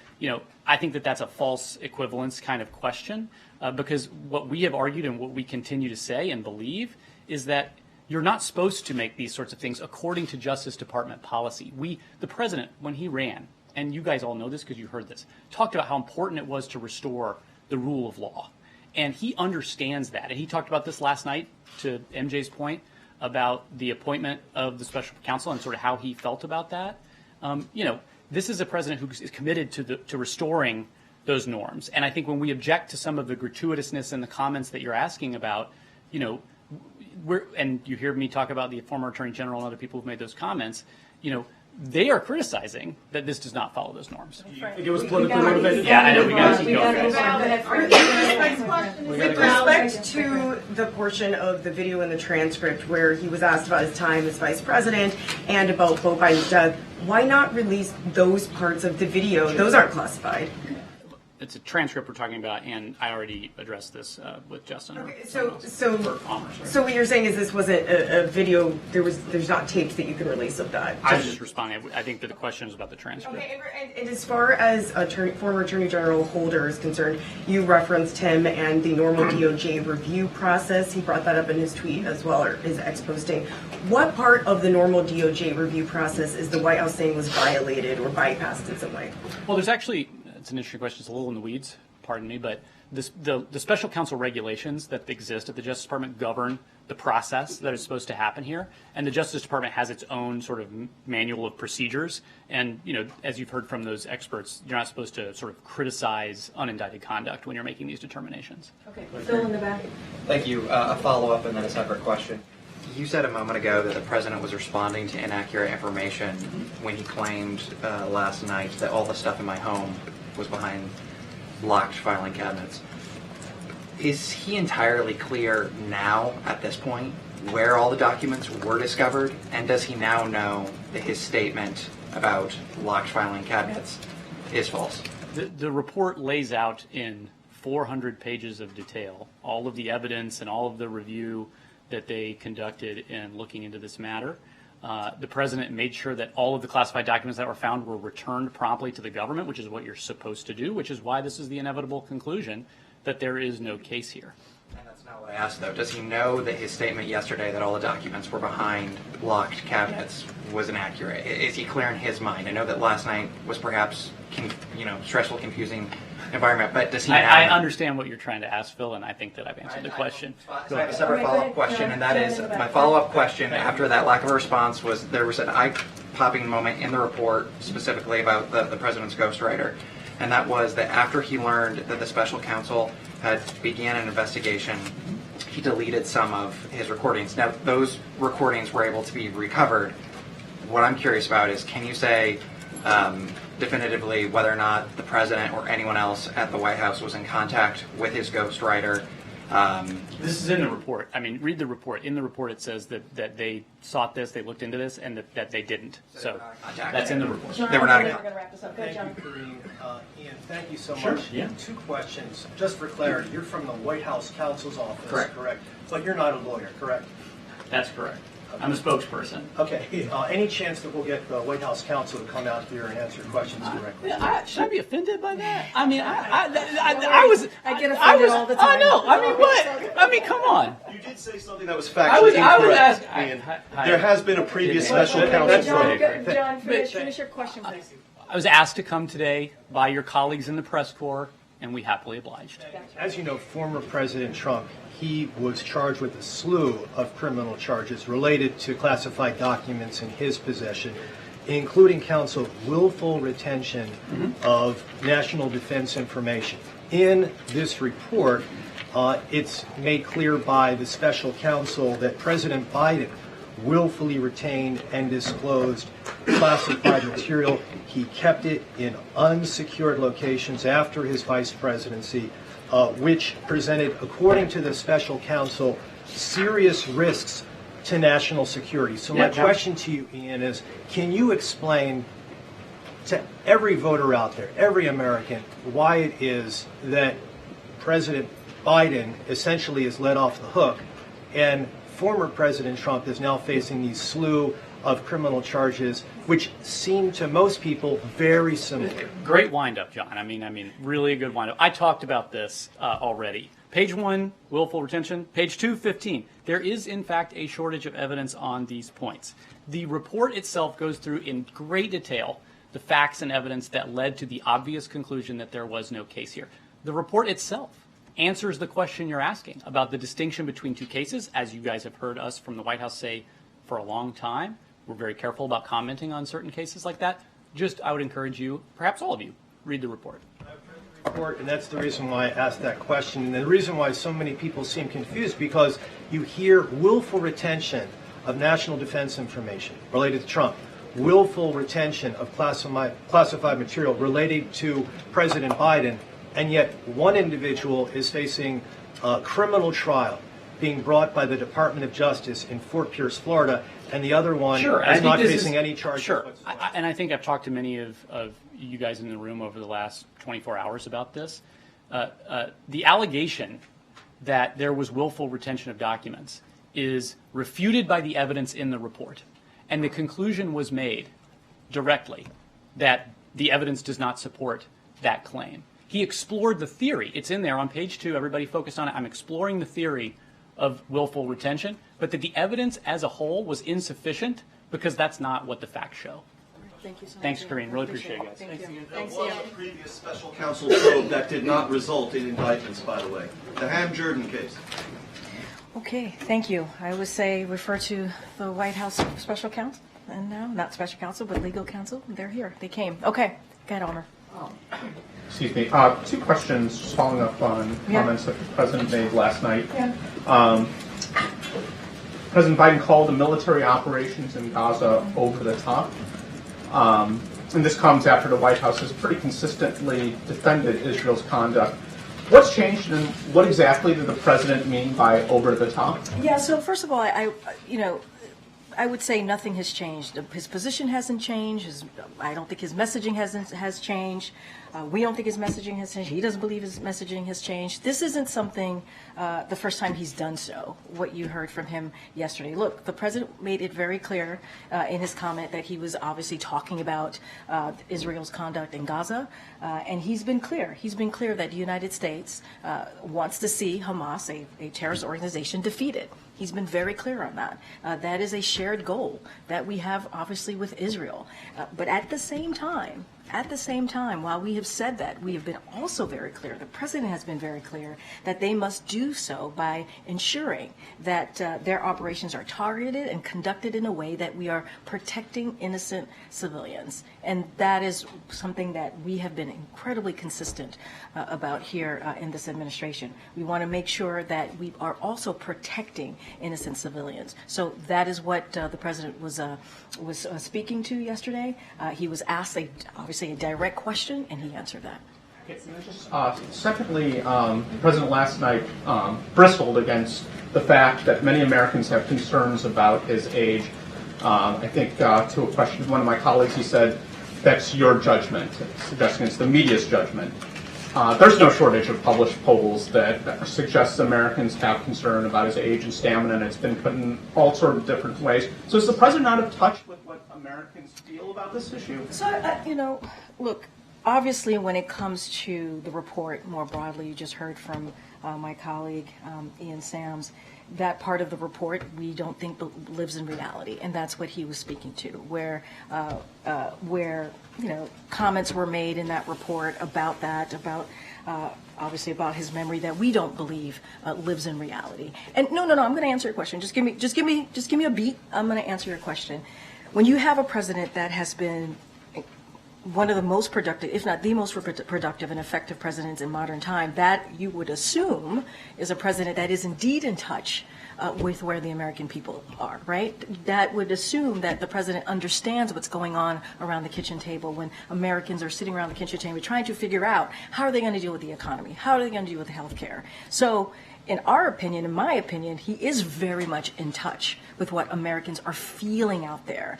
I think that that's a false equivalence kind of question, because what we have argued and what we continue to say and believe is that you're not supposed to make these sorts of things according to Justice Department policy. The president, when he ran, and you guys all know this because you heard this, talked about how important it was to restore the rule of law. And he understands that. And he talked about this last night, to MJ's point, about the appointment of the special counsel and sort of how he felt about that. This is a president who is committed to restoring those norms. And I think when we object to some of the gratuitousness in the comments that you're asking about, and you hear me talk about the former Attorney General and other people who've made those comments, they are criticizing that this does not follow those norms. Do you think it was politically motivated? Yeah, I know. We got to keep going, guys. respect to the portion of the video and the transcript where he was asked about his time as vice president and about Beau Biden's death, why not release those parts of the video? Those aren't classified. It's a transcript we're talking about, and I already addressed this with Justin. Okay, so what you're saying is this wasn't a video. There's not tapes that you can release of that. I was just responding. I think that the question is about the transcript. Okay, and as far as former Attorney General Holder is concerned, you referenced him and the normal DOJ review process. He brought that up in his tweet as well, or his ex-posting. What part of the normal DOJ review process is the White House saying was violated or bypassed in some way? Well, there's actually, it's an interesting question. It's a little in the weeds, pardon me, but the special counsel regulations that exist at the Justice Department govern the process that is supposed to happen here, and the Justice Department has its own sort of manual of procedures. And as you've heard from those experts, you're not supposed to sort of criticize unindicted conduct when you're making these determinations. Okay, Phil in the back. Thank you. A follow-up and then a separate question. You said a moment ago that the president was responding to inaccurate information when he claimed last night that all the stuff in my home was behind locked filing cabinets. Is he entirely clear now, at this point, where all the documents were discovered? And does he now know that his statement about locked filing cabinets is false? The report lays out in 400 pages of detail all of the evidence and all of the review that they conducted in looking into this matter. The president made sure that all of the classified documents that were found were returned promptly to the government, which is what you're supposed to do, which is why this is the inevitable conclusion that there is no case here. And that's not what I asked, though. Does he know that his statement yesterday that all the documents were behind locked cabinets was inaccurate? Is he clear in his mind? I know that last night was perhaps stressful, confusing environment, but does he now I understand what you're trying to ask, Phil, and I think that I've answered the question. So I have a separate follow-up question, and that is my follow-up question after that lack of a response was there was an eye-popping moment in the report specifically about the president's ghostwriter, and that was that after he learned that the special counsel had began an investigation, he deleted some of his recordings. Now, those recordings were able to be recovered. What I'm curious about is, can you say definitively whether or not the president or anyone else at the White House was in contact with his ghostwriter? This is in the report. I mean, read the report. In the report, it says that they sought this, they looked into this, and that they didn't. So that's in the report. They were not. We're going to wrap this up. Go ahead, John. Thank you, Karine. Ian, thank you so Sure, much. yeah. 2 questions. Just for clarity, you're from the White House counsel's office, correct? But you're not a lawyer, correct? That's correct. I'm a sponsor. Okay. Any chance that we'll get the White House counsel to come out here and answer questions directly? Should I be offended by that? I mean, I get offended all the time. I know. I mean, what? I mean, come on. You did say something that was factually incorrect. There has been a previous special counsel. John, finish your question, please. I was asked to come today by your colleagues in the press corps, and we happily obliged. As you know, former President Trump, he was charged with a slew of criminal charges related to classified documents in his possession, including counts of willful retention of national defense information. In this report, it's made clear by the special counsel that President Biden willfully retained and disclosed classified material. He kept it in unsecured locations after his vice presidency, which presented, according to the special counsel, serious risks to national security. So my question to you, Ian, is can you explain to every voter out there, every American, why it is that President Biden essentially is let off the hook and former President Trump is now facing these slew of criminal charges, which seem to most people very similar? Great wind-up, John. I mean, really a good wind-up. I talked about this already. Page 1, willful retention. Page 2, 15. There is, in fact, a shortage of evidence on these points. The report itself goes through in great detail the facts and evidence that led to the obvious conclusion that there was no case here. The report itself answers the question you're asking about the distinction between 2 cases, as you guys have heard us from the White House say for a long time. We're very careful about commenting on certain cases like that. I would encourage you, perhaps all of you, read the report. Report, and that's the reason why I asked that question, and the reason why so many people seem confused, because you hear willful retention of national defense information related to Trump, willful retention of classified material related to President Biden, and yet one individual is facing criminal trial being brought by the Department of Justice in Fort Pierce, Florida, and the other one is not facing any charges. Sure, and I think I've talked to many of you guys in the room over the last 24 hours about this. The allegation that there was willful retention of documents is refuted by the evidence in the report, and the conclusion was made directly that the evidence does not support that claim. He explored the theory. It's in there on page 2. Everybody focused on it. I'm exploring the theory of willful retention, but that the evidence as a whole was insufficient because that's not what the facts show. Thank you so much. Thanks, Karine. Really appreciate it, guys. Thank you. There Thanks, was Ian. a previous special counsel probe that did not result in indictments, by the way. The Ham-Jordan case. Okay, thank you. I would say refer to the White House special counsel, and now, not special counsel, but legal counsel. They're here. They came. Okay, go ahead, Elmer. Excuse me. 2 questions just following up on comments that the President made last night. President Biden called the military operations in Gaza over the top. And this comes after the White House has pretty consistently defended Israel's conduct. What's changed, and what exactly did the President mean by over the top? Yeah, so first of all, I would say nothing has changed. His position hasn't changed. I don't think his messaging has changed. We don't think his messaging has changed. He doesn't believe his messaging has changed. This isn't something the first time he's done so, what you heard from him yesterday. Look, the President made it very clear in his comment that he was obviously talking about Israel's conduct in Gaza, and he's been clear. He's been clear that the United States wants to see Hamas, a terrorist organization, defeated. He's been very clear on that. That is a shared goal that we have, obviously, with Israel. But at the same time, while we have said that, we have been also very clear, the President has been very clear, that they must do so by ensuring that their operations are targeted and conducted in a way that we are protecting innocent civilians. And that is something that we have been incredibly consistent about here in this administration. We want to make sure that we are also protecting innocent civilians. So that is what the President was speaking to yesterday. He was asked, obviously, a direct question, and he answered that. Secondly, the President last night bristled against the fact that many Americans have concerns about his age. I think to a question of one of my colleagues, he said, that's your judgment, suggesting it's the media's judgment. There's no shortage of published polls that suggests Americans have concern about his age and stamina, and it's been put in all sorts of different ways. So is the President out of touch with what Americans feel about this issue? So, look, obviously when it comes to the report more broadly, you just heard from my colleague, Ian Sams, that part of the report we don't think lives in reality, and that's what he was speaking to, where comments were made in that report about obviously about his memory that we don't believe lives in reality. And no, I'm going to answer your question. Just give me a beat. I'm going to answer your question. When you have a president that has been one of the most productive, if not the most productive and effective presidents in modern time, that you would assume is a president that is indeed in touch with where the American people are, right? That would assume that the president understands what's going on around the kitchen table when Americans are sitting around the kitchen table trying to figure out how are they going to deal with the economy, how are they going to deal with health care. So in our opinion, in my opinion, he is very much in touch with what Americans are feeling out there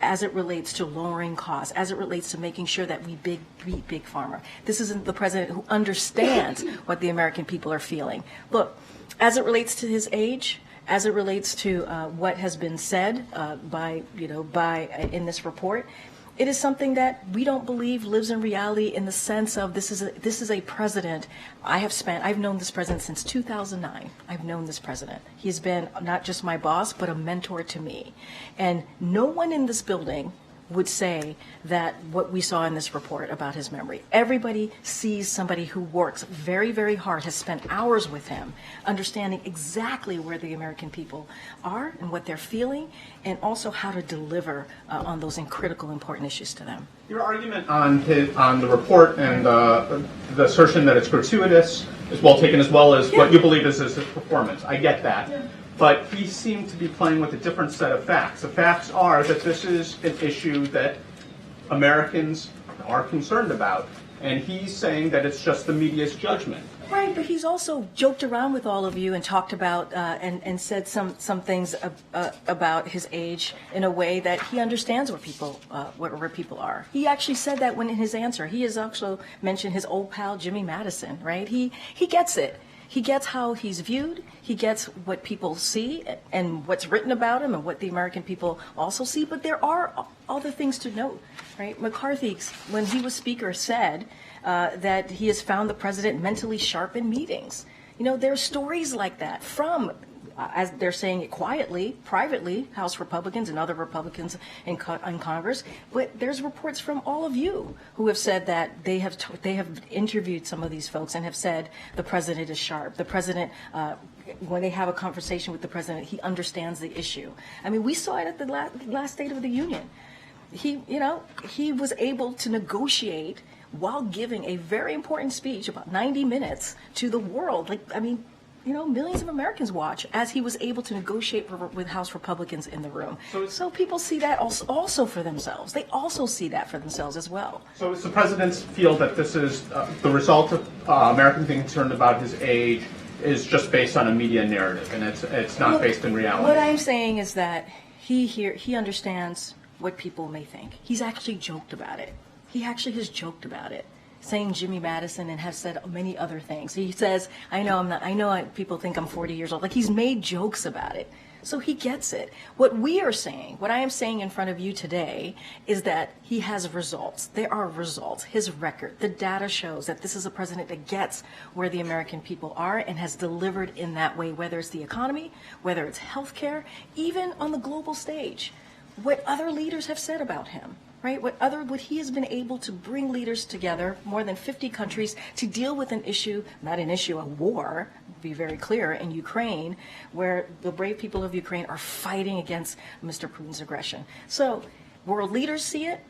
as it relates to lowering costs, as it relates to making sure that we beat Big Pharma. This isn't the president who understands what the American people are feeling. Look, as it relates to his age, as it relates to what has been said in this report, it is something that we don't believe lives in reality in the sense of this is a president. I've known this president since 2009. I've known this president. He's been not just my boss, but a mentor to me. And no one in this building would say that what we saw in this report about his memory. Everybody sees somebody who works very, very hard, has spent hours with him, understanding exactly where the American people are and what they're feeling, and also how to deliver on those critical, important issues to them. Your argument on the report and the assertion that it's gratuitous is well taken, as well as what you believe is his performance. I get that. Yeah. But he seemed to be playing with a different set of facts. The facts are that this is an issue that Americans are concerned about. And he's saying that it's just the media's judgment. Right, but he's also joked around with all of you and talked about and said some things about his age in a way that he understands where people are. He actually said that when in his answer. He has also mentioned his old pal Jimmy Madison. Right? He gets it. He gets how he's viewed. He gets what people see and what's written about him and what the American people also see. But there are other things to note. Right? McCarthy, when he was Speaker, said that he has found the president mentally sharp in meetings. You know, there are stories like that from, as they're saying it quietly, privately, House Republicans and other Republicans in Congress. But there's reports from all of you who have said that they have interviewed some of these folks and have said the president is sharp. The president, when they have a conversation with the president, he understands the issue. I mean, we saw it at the last State of the Union. He was able to negotiate while giving a very important speech, about 90 minutes, to the world. Millions of Americans watch as he was able to negotiate with House Republicans in the room. So people see that also for themselves. They also see that for themselves as well. So does the president feel that this is the result of Americans being concerned about his age is just based on a media narrative and it's not based in reality? What I'm saying is that he understands what people may think. He's actually joked about it. He actually has joked about it, saying Jimmy Madison and has said many other things. He says, I know people think I'm 40 years old. Like, he's made jokes about it. So he gets it. What I am saying in front of you today is that he has results. There are results. His record, the data shows that this is a president that gets where the American people are and has delivered in that way, whether it's the economy, whether it's healthcare, even on the global stage. What other leaders have said about him. Right? What he has been able to bring leaders together, more than 50 countries, to deal with an issue, a war, to be very clear, in Ukraine, where the brave people of Ukraine are fighting against Mr. Putin's aggression. So world leaders see it.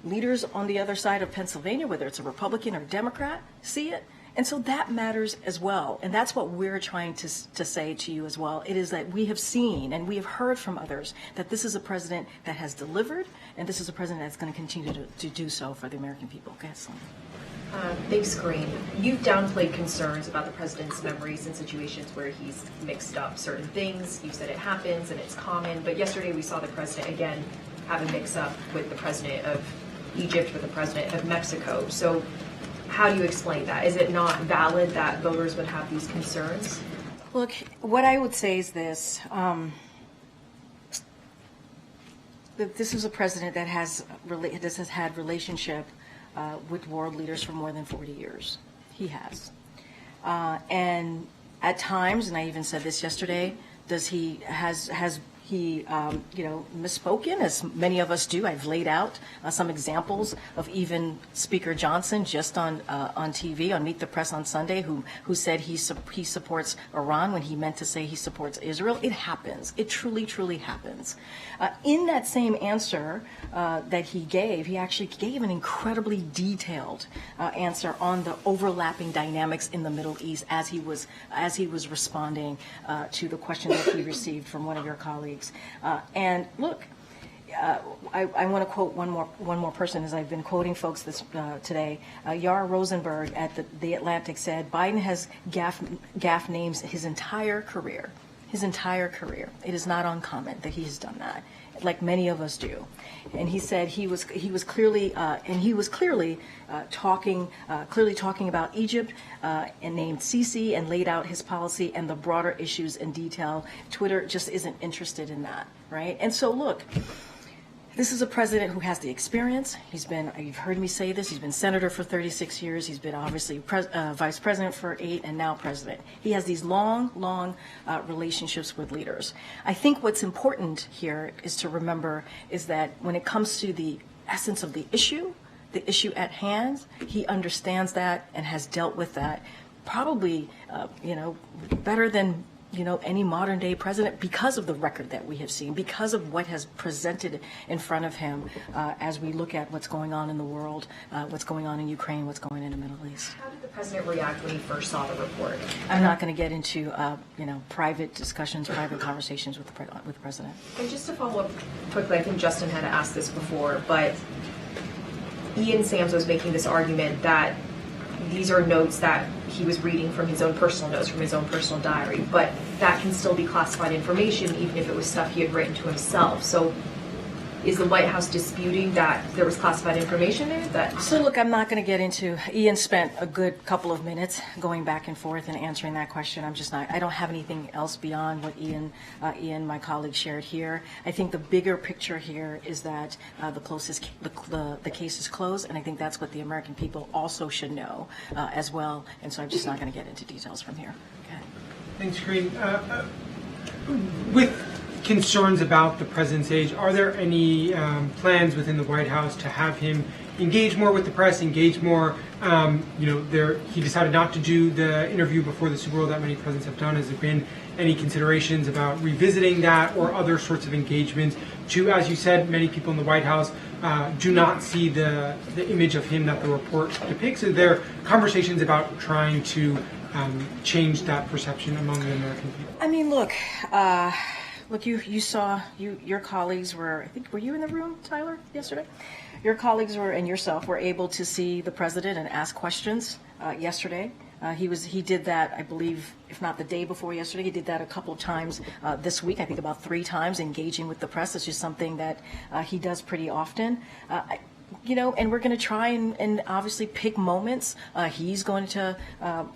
Leaders on the other side of Pennsylvania, whether it's a Republican or Democrat, see it. And so that matters as well. And that's what we're trying to say to you as well. It is that we have seen and we have heard from others that this is a president that has delivered, and this is a president that's going to continue to do so for the American people. Go ahead, Selena. Thanks, Karine. You've downplayed concerns about the president's memories in situations where he's mixed up certain things. You said it happens and it's common. But yesterday we saw the president again have a mix-up with the president of Egypt, with the president of Mexico. So how do you explain that? Is it not valid that voters would have these concerns? Look, what I would say is this. That this is a president that has had relationship with world leaders for more than 40 years. He has. And at times, and I even said this yesterday, has he misspoken, as many of us do. I've laid out some examples of even Speaker Johnson just on TV on Meet the Press on Sunday, who said he supports Iran when he meant to say he supports Israel. It happens. It truly, truly happens. In that same answer that he gave, he actually gave an incredibly detailed answer on the overlapping dynamics in the Middle East as he was responding to the question that he received from one of your colleagues. And look, I want to quote one more person, as I've been quoting folks today. Yara Rosenberg at the Atlantic said, Biden has gaff names his entire career. His entire career. It is not uncommon that he has done that, like many of us do. And he said he was clearly talking about Egypt and named Sisi and laid out his policy and the broader issues in detail. Twitter just isn't interested in that, right? And so look, this is a president who has the experience. You've heard me say this, he's been senator for 36 years. He's been obviously vice president for 8 and now president. He has these long relationships with leaders. I think what's important here is to remember is that when it comes to the essence of the issue at hand, he understands that and has dealt with that probably, better than any modern day president, because of the record that we have seen, because of what has presented in front of him as we look at what's going on in the world, what's going on in Ukraine, what's going on in the Middle East. How did the president react when he first saw the report? I'm not going to get into private discussions, private conversations with the president. And just to follow up quickly, I think Justin had asked this before, but Ian Sams was making this argument that these are notes that he was reading from his own personal notes, from his own personal diary, but that can still be classified information even if it was stuff he had written to himself. So is the White House disputing that there was classified information there? So look, I'm not going to get into, Ian spent a good couple of minutes going back and forth and answering that question. I'm just not, I don't have anything else beyond what Ian, my colleague, shared here. I think the bigger picture here is that the case is closed, and I think that's what the American people also should know as well. And so I'm just not going to get into details from here. Okay. Thanks, Karine. With concerns about the president's age, are there any plans within the White House to have him engage more with the press, engage more? He decided not to do the interview before the Super Bowl that many presidents have done. Has there been any considerations about revisiting that or other sorts of engagements? As you said, many people in the White House do not see the image of him that the report depicts. Are there conversations about trying to change that perception among the American people? I mean, look, you saw, your colleagues were, I think, were you in the room, Tyler, yesterday? Your colleagues were, and yourself, were able to see the president and ask questions yesterday. He did that, I believe, if not the day before yesterday, he did that a couple of times this week, I think about 3 times, engaging with the press. It's just something that he does pretty often. And we're going to try and obviously pick moments. He's going to,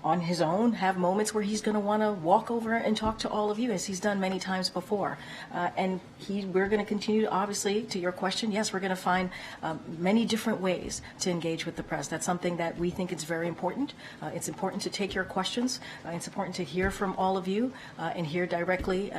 on his own, have moments where he's going to want to walk over and talk to all of you, as he's done many times before. We're going to continue, obviously, to your question, yes, we're going to find many different ways to engage with the press. That's something that we think is very important. It's important to take your questions. It's important to hear from all of you and hear directly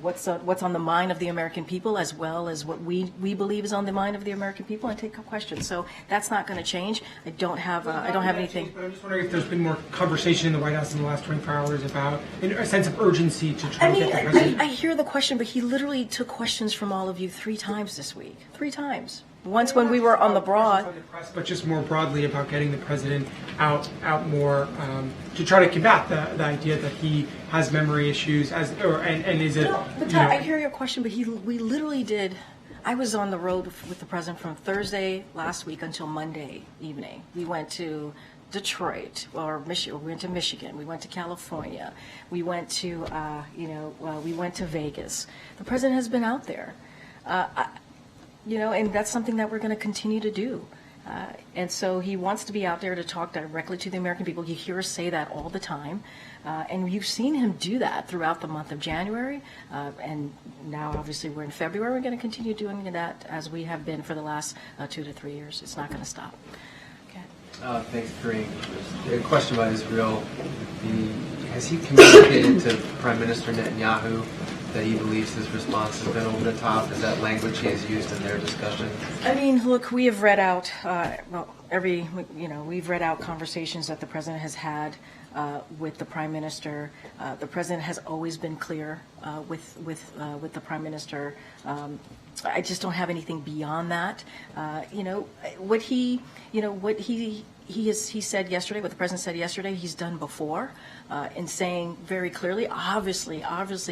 what's on the mind of the American people, as well as what we believe is on the mind of the American people, and take questions. So that's not going to change. I don't have anything. But I'm just wondering if there's been more conversation in the White House in the last 24 hours about a sense of urgency to try to get the president. I hear the question, but he literally took questions from all of you 3 times this week. 3 times. Once when we were on the broad. But just more broadly about getting the president out more to try to combat the idea that he has memory issues I hear your question, but we literally did. I was on the road with the president from Thursday last week until Monday evening. We went to Detroit or Michigan. We went to Michigan. We went to California. We went to we went to Vegas. The president has been out there, and that's something that we're going to continue to do. And so he wants to be out there to talk directly to the American people. You hear us say that all the time. And you've seen him do that throughout the month of January. And now, obviously, we're in February. We're going to continue doing that as we have been for the last 2 to 3 years. It's not going to stop. Okay. Thanks, Karine. A question about Israel. Has he communicated to Prime Minister Netanyahu that he believes his response has been over the top? Is that language he has used in their discussion? I mean, look, we have read out, we've read out conversations that the president has had with the prime minister. The president has always been clear with the prime minister. I just don't have anything beyond that. What he said yesterday, what the president said yesterday, he's done before, in saying very clearly, obviously,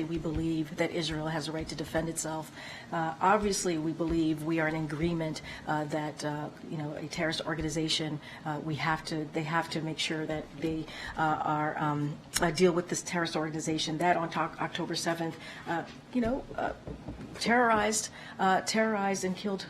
we believe that Israel has a right to defend itself. Obviously, we believe we are in agreement that a terrorist organization, they have to make sure that they deal with this terrorist organization that on October 7th, terrorized and killed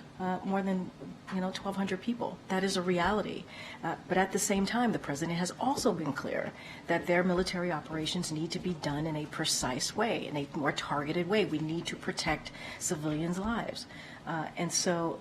more than 1,200 people. That is a reality. But at the same time, the president has also been clear that their military operations need to be done in a precise way, in a more targeted way. We need to protect civilians' lives. And so,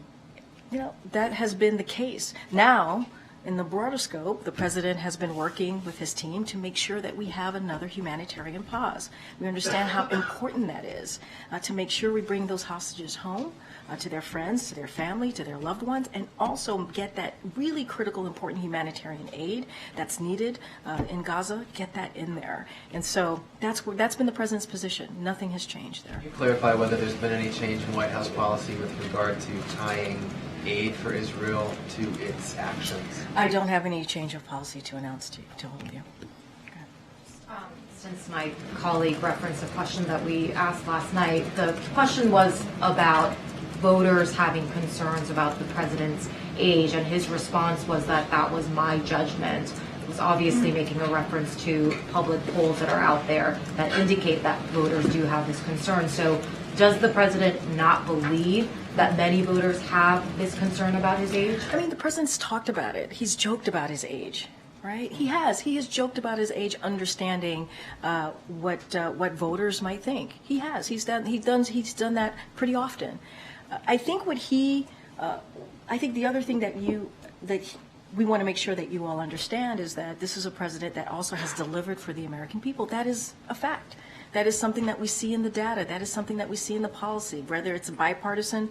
that has been the case. Now, in the broader scope, the president has been working with his team to make sure that we have another humanitarian pause. We understand how important that is to make sure we bring those hostages home to their friends, to their family, to their loved ones, and also get that really critical, important humanitarian aid that's needed in Gaza, get that in there. And so that's been the president's position. Nothing has changed there. Can you clarify whether there's been any change in White House policy with regard to tying aid for Israel to its actions? I don't have any change of policy to announce to all of you. Since my colleague referenced a question that we asked last night, the question was about voters having concerns about the president's age, and his response was that that was my judgment. It was obviously making a reference to public polls that are out there that indicate that voters do have this concern. So does the president not believe that many voters have this concern about his age? I mean, the president's talked about it. He's joked about his age, right? He has joked about his age, understanding what voters might think. He has. He's done that pretty often. I think I think the other thing that we want to make sure that you all understand is that this is a president that also has delivered for the American people. That is a fact. That is something that we see in the data. That is something that we see in the policy, whether it's a bipartisan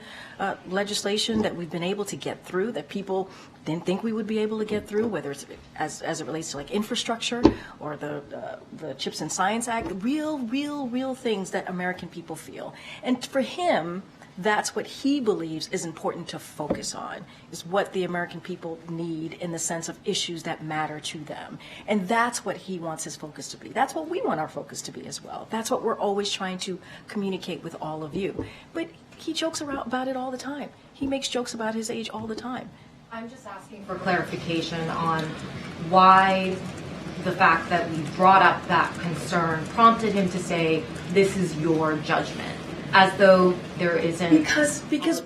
legislation that we've been able to get through that people didn't think we would be able to get through, whether it's as it relates to like infrastructure or the Chips and Science Act, real things that American people feel. And for him, that's what he believes is important to focus on, is what the American people need in the sense of issues that matter to them. And that's what he wants his focus to be. That's what we want our focus to be as well. That's what we're always trying to communicate with all of you. But he jokes about it all the time. He makes jokes about his age all the time. I'm just asking for clarification on why the fact that we brought up that concern prompted him to say, this is your judgment. As though there isn't because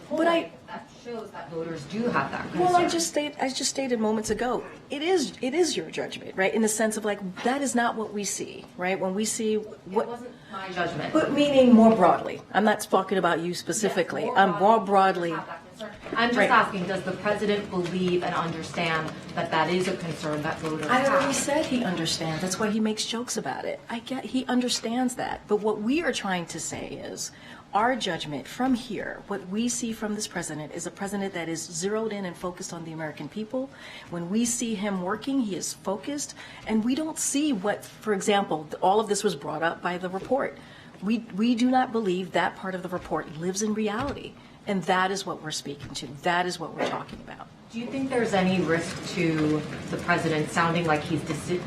what that shows that voters do have that concern. Well, I just stated moments ago, it is your judgment, right? In the sense of like that is not what we see, right? When we see what it wasn't my judgment, but meaning more broadly. I'm not talking about you specifically. Yes, more broadly. I'm just asking, does the president believe and understand that that is a concern that voters have? I already said he understands. That's why he makes jokes about it. He understands that. But what we are trying to say is our judgment from here, what we see from this president is a president that is zeroed in and focused on the American people. When we see him working, he is focused. And we don't see what, for example, all of this was brought up by the report. We do not believe that part of the report lives in reality. And that is what we're speaking to. That is what we're talking about. Do you think there's any risk to the president sounding like he's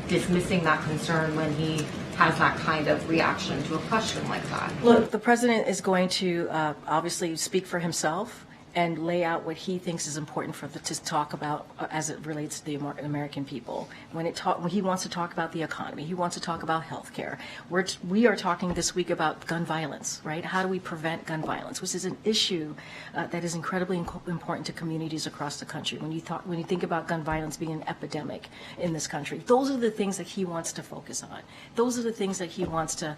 dismissing that concern when he has that kind of reaction to a question like that? Look, the president is going to obviously speak for himself and lay out what he thinks is important to talk about as it relates to the American people. When he wants to talk about the economy, he wants to talk about health care. We are talking this week about gun violence, right? How do we prevent gun violence, which is an issue that is incredibly important to communities across the country. When you think about gun violence being an epidemic in this country, those are the things that he wants to focus on. Those are the things that he wants to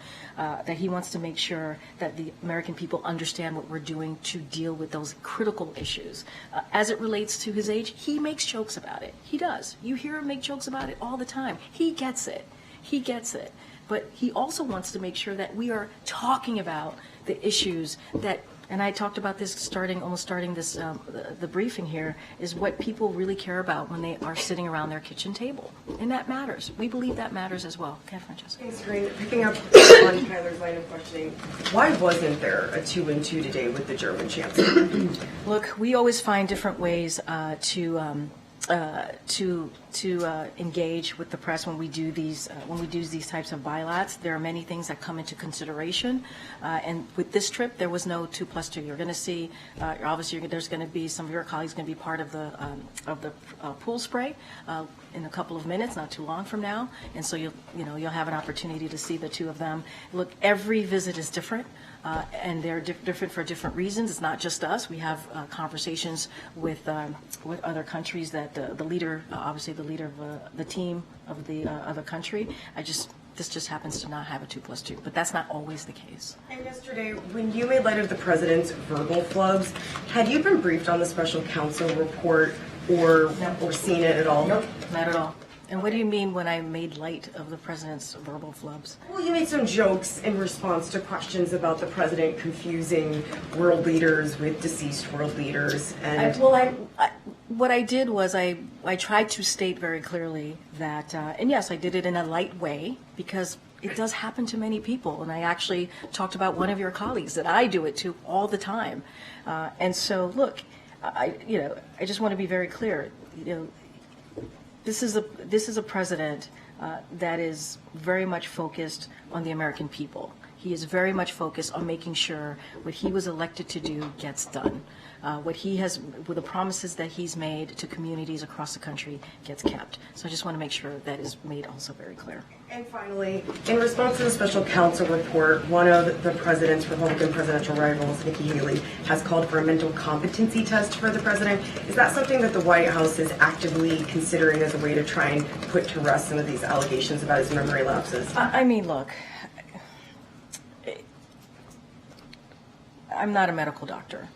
make sure that the American people understand what we're doing to deal with those critical issues. As it relates to his age, he makes jokes about it. He does. You hear him make jokes about it all the time. He gets it. He gets it. But he also wants to make sure that we are talking about the issues that, and I talked about this almost starting this, the briefing here, is what people really care about when they are sitting around their kitchen table. And that matters. We believe that matters as well. Okay, Francesca. Thanks, Karine. Picking up on Tyler's line of questioning, why wasn't there a 2-2 today with the German chancellor? Look, we always find different ways to engage with the press when we do these types of bilats. There are many things that come into consideration, and with this trip, there was no 2+2. You're going to see, obviously, there's going to be some of your colleagues going to be part of the pool spray in a couple of minutes, not too long from now, and so you'll have an opportunity to see the two of them. Look, every visit is different. And they're different for different reasons. It's not just us. We have conversations with other countries that the leader, obviously the leader of the team of the other country. This just happens to not have a 2+2, but that's not always the case. And yesterday, when you made light of the president's verbal flubs, had you been briefed on the special counsel report or seen it at all? Nope, not at all. And what do you mean when I made light of the president's verbal flubs? Well, you made some jokes in response to questions about the president confusing world leaders with deceased world leaders. And what I did was I tried to state very clearly that, and yes, I did it in a light way because it does happen to many people. And I actually talked about one of your colleagues that I do it to all the time. And so, look, I just want to be very clear. This is a president that is very much focused on the American people. He is very much focused on making sure what he was elected to do gets done. With the promises that he's made to communities across the country gets kept. So I just want to make sure that is made also very clear. And finally, in response to the special counsel report, one of the president's Republican presidential rivals, Nikki Haley, has called for a mental competency test for the president. Is that something that the White House is actively considering as a way to try and put to rest some of these allegations about his memory lapses? I mean, look, I'm not a medical doctor.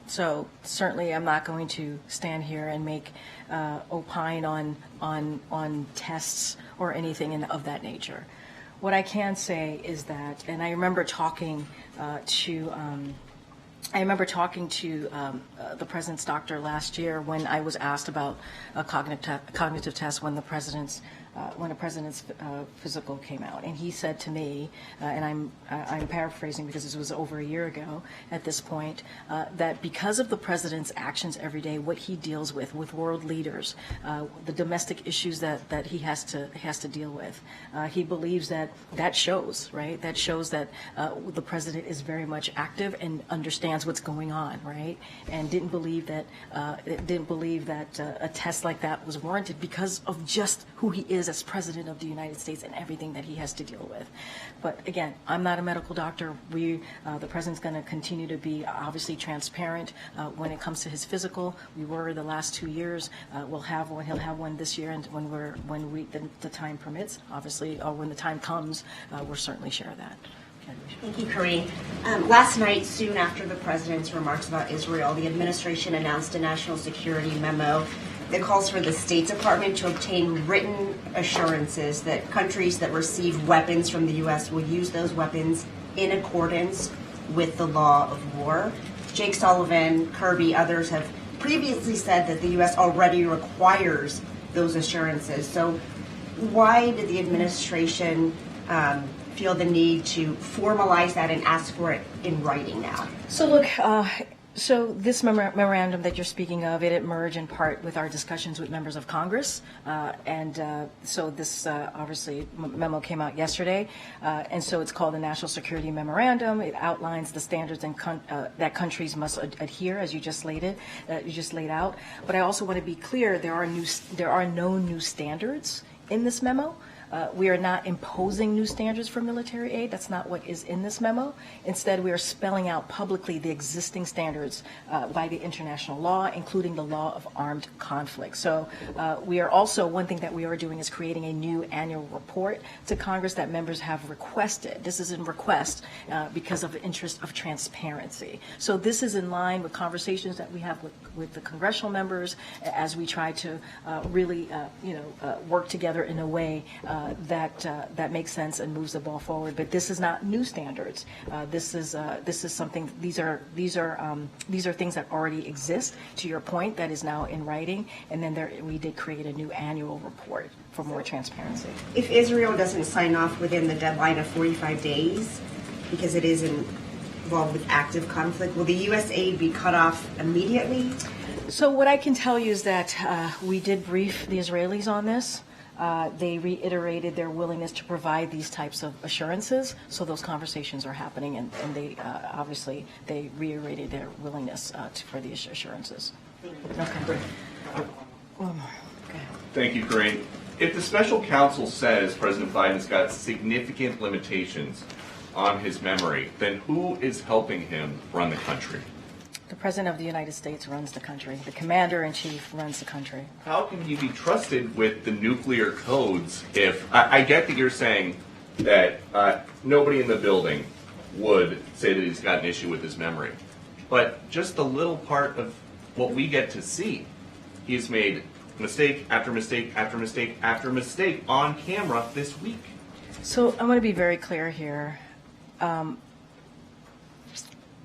So certainly I'm not going to stand here and make opine on tests or anything of that nature. What I can say is that, and I remember talking to the president's doctor last year when I was asked about a cognitive test when the president's physical came out, and he said to me, and I'm paraphrasing because this was over a year ago at this point, that because of the president's actions every day, what he deals with world leaders, the domestic issues that he has to deal with, he believes that shows, right? That shows that the president is very much active and understands what's going on, right? And didn't believe that a test like that was warranted because of just who he is as president of the United States and everything that he has to deal with. But again, I'm not a medical doctor. The president's going to continue to be obviously transparent when it comes to his physical. We were the last 2 years. He'll have one this year, and when the time permits, obviously, or when the time comes, we'll certainly share that. Thank you, Karine. Last night, soon after the president's remarks about Israel, the administration announced a national security memo that calls for the State Department to obtain written assurances that countries that receive weapons from the U.S. will use those weapons in accordance with the law of war. Jake Sullivan, Kirby, others have previously said that the U.S. already requires those assurances. So why did the administration feel the need to formalize that and ask for it in writing now? So look, so this memorandum that you're speaking of, it emerged in part with our discussions with members of Congress, so this obviously memo came out yesterday, and so it's called the National Security Memorandum. It outlines the standards that countries must adhere, as you just laid out. But I also want to be clear: there are no new standards in this memo. We are not imposing new standards for military aid. That's not what is in this memo. Instead, we are spelling out publicly the existing standards by the international law, including the law of armed conflict. So we are also, one thing that we are doing is creating a new annual report to Congress that members have requested. This is in request because of the interest of transparency. So this is in line with conversations that we have with the congressional members as we try to really work together in a way that makes sense and moves the ball forward. But this is not new standards. This is something. These are things that already exist. To your point, that is now in writing. And then we did create a new annual report for more transparency. If Israel doesn't sign off within the deadline of 45 days, because it is involved with active conflict, will the U.S. aid be cut off immediately? So what I can tell you is that we did brief the Israelis on this. They reiterated their willingness to provide these types of assurances, so those conversations are happening, and they obviously they reiterated their willingness for the assurances. Okay. One more. Okay. Thank you, Karine. If the special counsel says President Biden's got significant limitations on his memory, then who is helping him run the country? The President of the United States runs the country. The Commander-in-Chief runs the country. How can he be trusted with the nuclear codes if, I get that you're saying that nobody in the building would say that he's got an issue with his memory, but just the little part of what we get to see, he's made mistake after mistake after mistake after mistake on camera this week. So I want to be very clear here.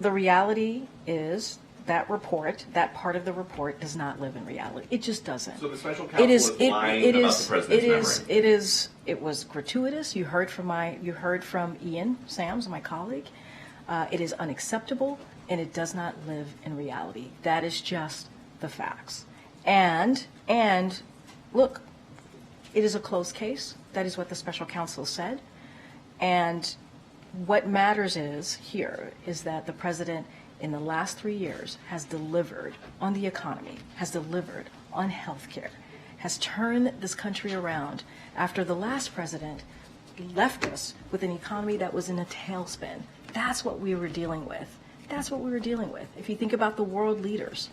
The reality is that report, that part of the report, does not live in reality. It just doesn't. So the special counsel is lying about the president's memory. It was gratuitous. You heard from Ian Sams, my colleague. It is unacceptable, and it does not live in reality. That is just the facts. And look, it is a closed case. That is what the special counsel said. And what matters is that the president in the last 3 years has delivered on the economy, has delivered on health care, has turned this country around after the last president left us with an economy that was in a tailspin. That's what we were dealing with. That's what we were dealing with. If you think about the world leaders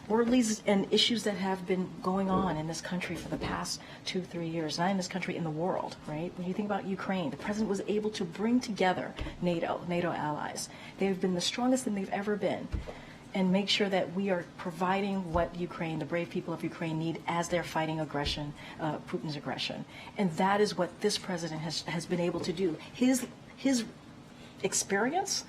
and issues that have been going on in this country for the past 2-3 years, not in this country, in the world, right? When you think about Ukraine, the president was able to bring together NATO allies. They've been the strongest than they've ever been, and make sure that we are providing what Ukraine, the brave people of Ukraine, need as they're fighting aggression, Putin's aggression. And that is what this president has been able to do. His experience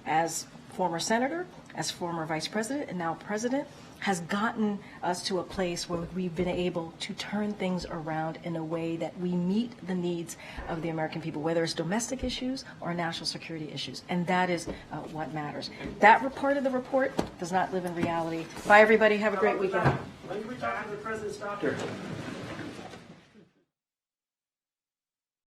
as former senator, as former vice president, and now president, has gotten us to a place where we've been able to turn things around in a way that we meet the needs of the American people, whether it's domestic issues or national security issues. And that is what matters. That part of the report does not live in reality. Bye, everybody. Have a great weekend. When can we talk to the president's doctor?